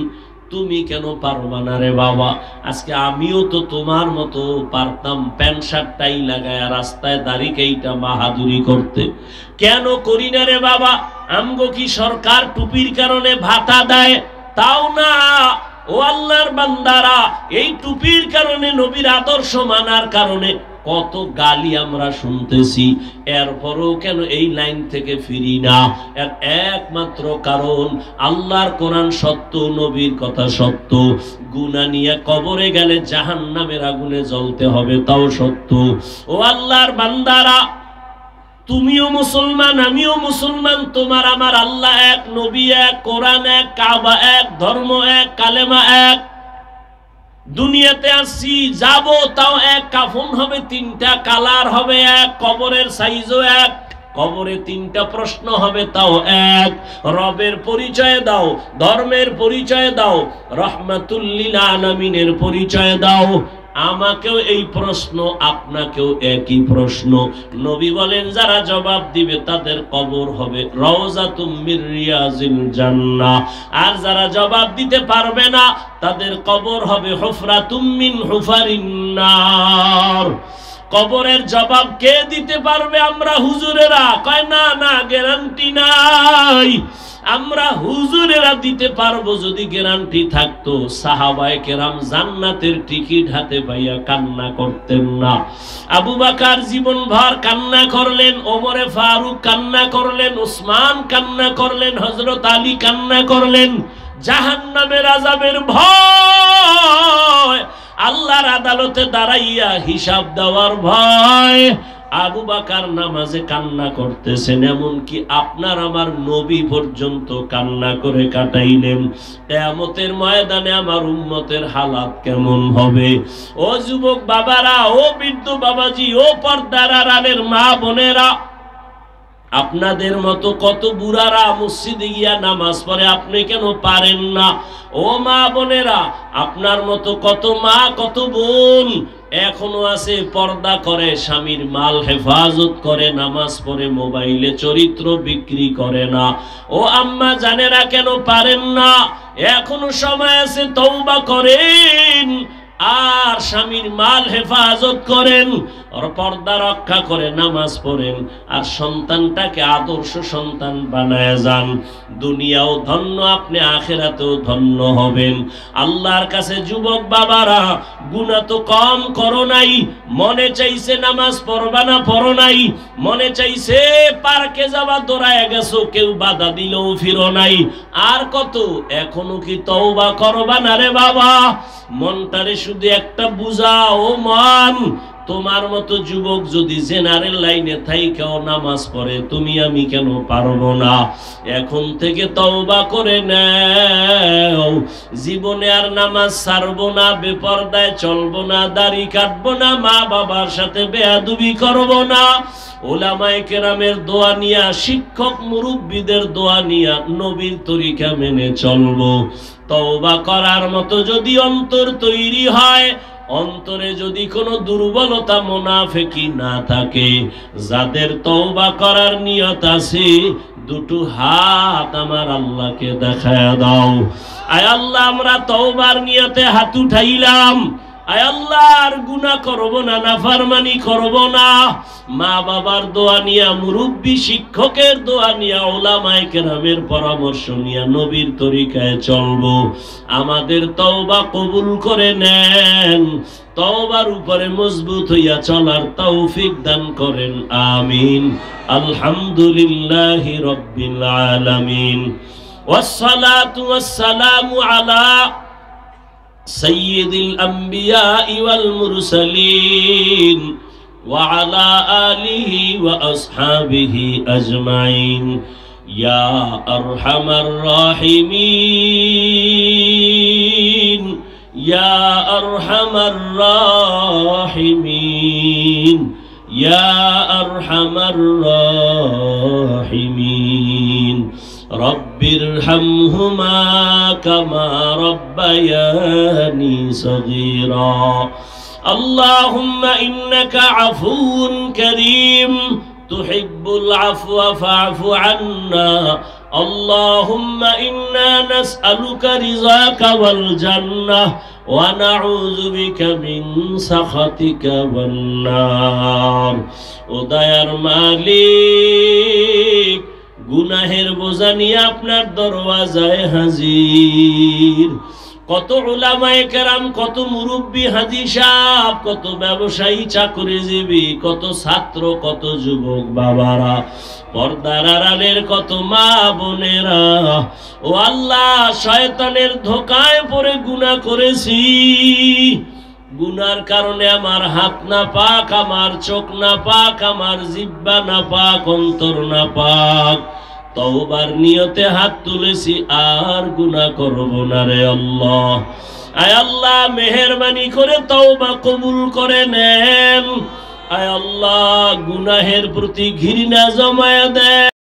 তুমি কেন পারবা না রে বাবা? আজকে আমিও তো তোমার মতো পারতাম প্যান্ট শার্ট টাই লাগায় রাস্তায় দাঁড়িয়ে এইটা বাহাদুরি করতে, কেন করি না রে বাবা? আমগো কি সরকার টুপির কারণে ভাতা দেয়? তাও না। ও আল্লাহর বান্দারা, এই টুপির কারণে, নবীর আদর্শ মানার কারণে কত গালি আমরা শুনতেছি, এরপরও কেন এই লাইন থেকে ফিরি না? এর একমাত্র কারণ, আল্লাহর কোরআন সত্য, নবীর কথা সত্য, গুনাহ নিয়ে কবরে গেলে জাহান্নামের আগুনে জ্বলতে হবে, তাও সত্য। ও আল্লাহর বান্দারা, তুমিও মুসলমান, আমিও মুসলমান, তোমার আমার আল্লাহ এক, নবী এক, কোরআন এক, কাবা এক, ধর্ম এক, কালেমা এক। দুনিয়াতে আসছি, যাব তাও এক, কাফন হবে 3টা, কালার হবে এক, কবরের সাইজও এক, কবরে 3টা প্রশ্ন হবে তাও এক। রবের পরিচয় দাও, ধর্মের পরিচয় দাও, রহমাতুল লিল আলামিনের পরিচয় দাও। আমাকেও এই প্রশ্ন, আপনাকেও একই প্রশ্ন। নবী বলেন যারা জবাব দিবে তাদের কবর হবে রওজাতুম মির রিয়াজিল জান্নাহ, আর যারা জবাব দিতে পারবে না তাদের কবর হবে হুফরাতুম মিন হুফারিন নার। কবরের জবাব কে দিতে পারবে? আমরা হুজুরেরা। কয় না না, গ্যারান্টি নাই। আমরা হুজুরেরা দিতে পারবো যদি গ্যারান্টি থাকতো। সাহাবায়ে কেরাম জান্নাতের টিকিট হাতে পাইয়া কান্না করতেন না। আবু বকর জীবনভর কান্না করলেন, ওমরে ফারুক কান্না করলেন, উসমান কান্না করলেন, হযরত আলী কান্না করলেন। জাহান্নামের আযাবের ভয়, আল্লাহর আদালতে দাঁড়াইয়া হিসাব দেওয়ার ভয়, আবু বকর নামাজে কান্না করতেছেন, এমনকি আপনার আমার নবী পর্যন্ত কান্না করে কাটাইলেন। কিয়ামতের ময়দানে আমার উম্মতের হালাত কেমন হবে? ও যুবক বাবারা, ও বৃদ্ধ বাবাজি, ও পর্দার আড়ালের মা বোনেরা, আপনাদের মতো কত বুড়ারা মসজিদে গিয়া নামাজ পড়ে, আপনি কেন পারেন না? ও মা বোনেরা, আপনার মতো কত মা কত বোন এখনো আছে, পর্দা করে, স্বামীর মাল হেফাজত করে, নামাজ পড়ে, মোবাইলে চরিত্র বিক্রি করে না। ও আম্মা জানেরা, কেন পারেন না? এখনো সময় আছে, তওবা করেন আর স্বামীর মাল হেফাজত করেন, আর পর্দা রক্ষা করে নামাজ পড়েন, আর সন্তানটাকে আদর্শ সন্তান বানায় যান। দুনিয়াও ধন্য, আপনি আখিরাতেও ধন্য হবেন। আল্লাহর কাছে যুবক বাবারা, গুনাহ তো কম করো নাই, মনে চাইছে নামাজ পড়বা না, পড়ো নাই, মনে চাইছে পার্কে যাবা, দৌড়ায় গেছো, কেউ বাধা দিলেও ফিরো নাই। আর কত? এখনো কি তওবা করবা না রে বাবা? মনটারে শুধু একটা বুঝাও, মন, তোমার মতো যুবক যদি জেনারেল লাইনে থাইকাও নামাজ পড়ে, তুমি আমি কেন পারবো না? এখন থেকে তওবা করে নাও, জীবনে আর নামাজ ছাড়বো না, বেপরদায় চলবো না, দাড়ি কাটবো না, মা বাবার সাথে বেয়াদবি করবো না, ওলামায়ে কেরামের দোয়া নিয়া, শিক্ষক মুরব্বীদের দোয়া নিয়া নবীর তরিকা মেনে চলবো। তওবা করার মতো যদি অন্তর তৈরি হয়, অন্তরে যদি কোনো দুর্বলতা মুনাফিকি না থাকে, যাদের তওবা করার নিয়ত আছে, দুটো হাত আমার আল্লাহকে দেখায় দাও। আয় আল্লাহ, আমরা তওবার নিয়তে হাত উঠাইলাম। আয় আল্লাহ, আর গুনাহ করব না, নাফরমানি করব না, মা বাবার দোয়া নিয়া, মুরব্বী শিক্ষকের দোয়া নিয়া, উলামায়ে কেরামের পরামর্শ নিয়া নবীর তরিকায় চলবো। আমাদের তওবা কবুল করে নেন, তওবার উপরে মজবুত হইয়া চলার তৌফিক দান করেন, আমিন। আলহামদুলিল্লাহি রাব্বিল আলামিন, ওয়াসসালাতু ওয়াসসালামু আলা سيد الأنبياء والمرسلين وعلى آله وأصحابه أجمعين يا أرحم الراحمين يا أرحم الراحمين يا أرحم الراحمين رب ارحمهما كما ربياني صغيرا اللهم إنك عفو كريم تحب العفو فاعف عنا اللهم إنا نسألك رضاك والجنة ونعوذ بك من سخطك والنار উদয়ার মালিক গুনাহের বোঝা নিয়ে আপনার দরওয়াজায় হাজির। কত উলামায়ে কেরাম, কত মুরব্বী হাজী সাহেব, কত ব্যবসায়ী চাকরিজীবী, কত ছাত্র, কত যুবক বাবারা, পর্দার আড়ালের কত মা বোনেরা, ও আল্লাহ, শয়তানের ধোঁকায় পড়ে গুনাহ করেছি। গুনার কারণে আমার হাত না পাক, আমার চোখ না পাক, আমার জিহ্বা না পাক, অন্তর না পাক। তওবার নিয়তে হাত তুলেছি, আর গুনাহ করব না রে আল্লাহ। আয় আল্লাহ, মেহেরবানি করে তওবা কবুল করে নেন। আয় আল্লাহ, গুনাহের প্রতি ঘৃণা জমায়ে দেন।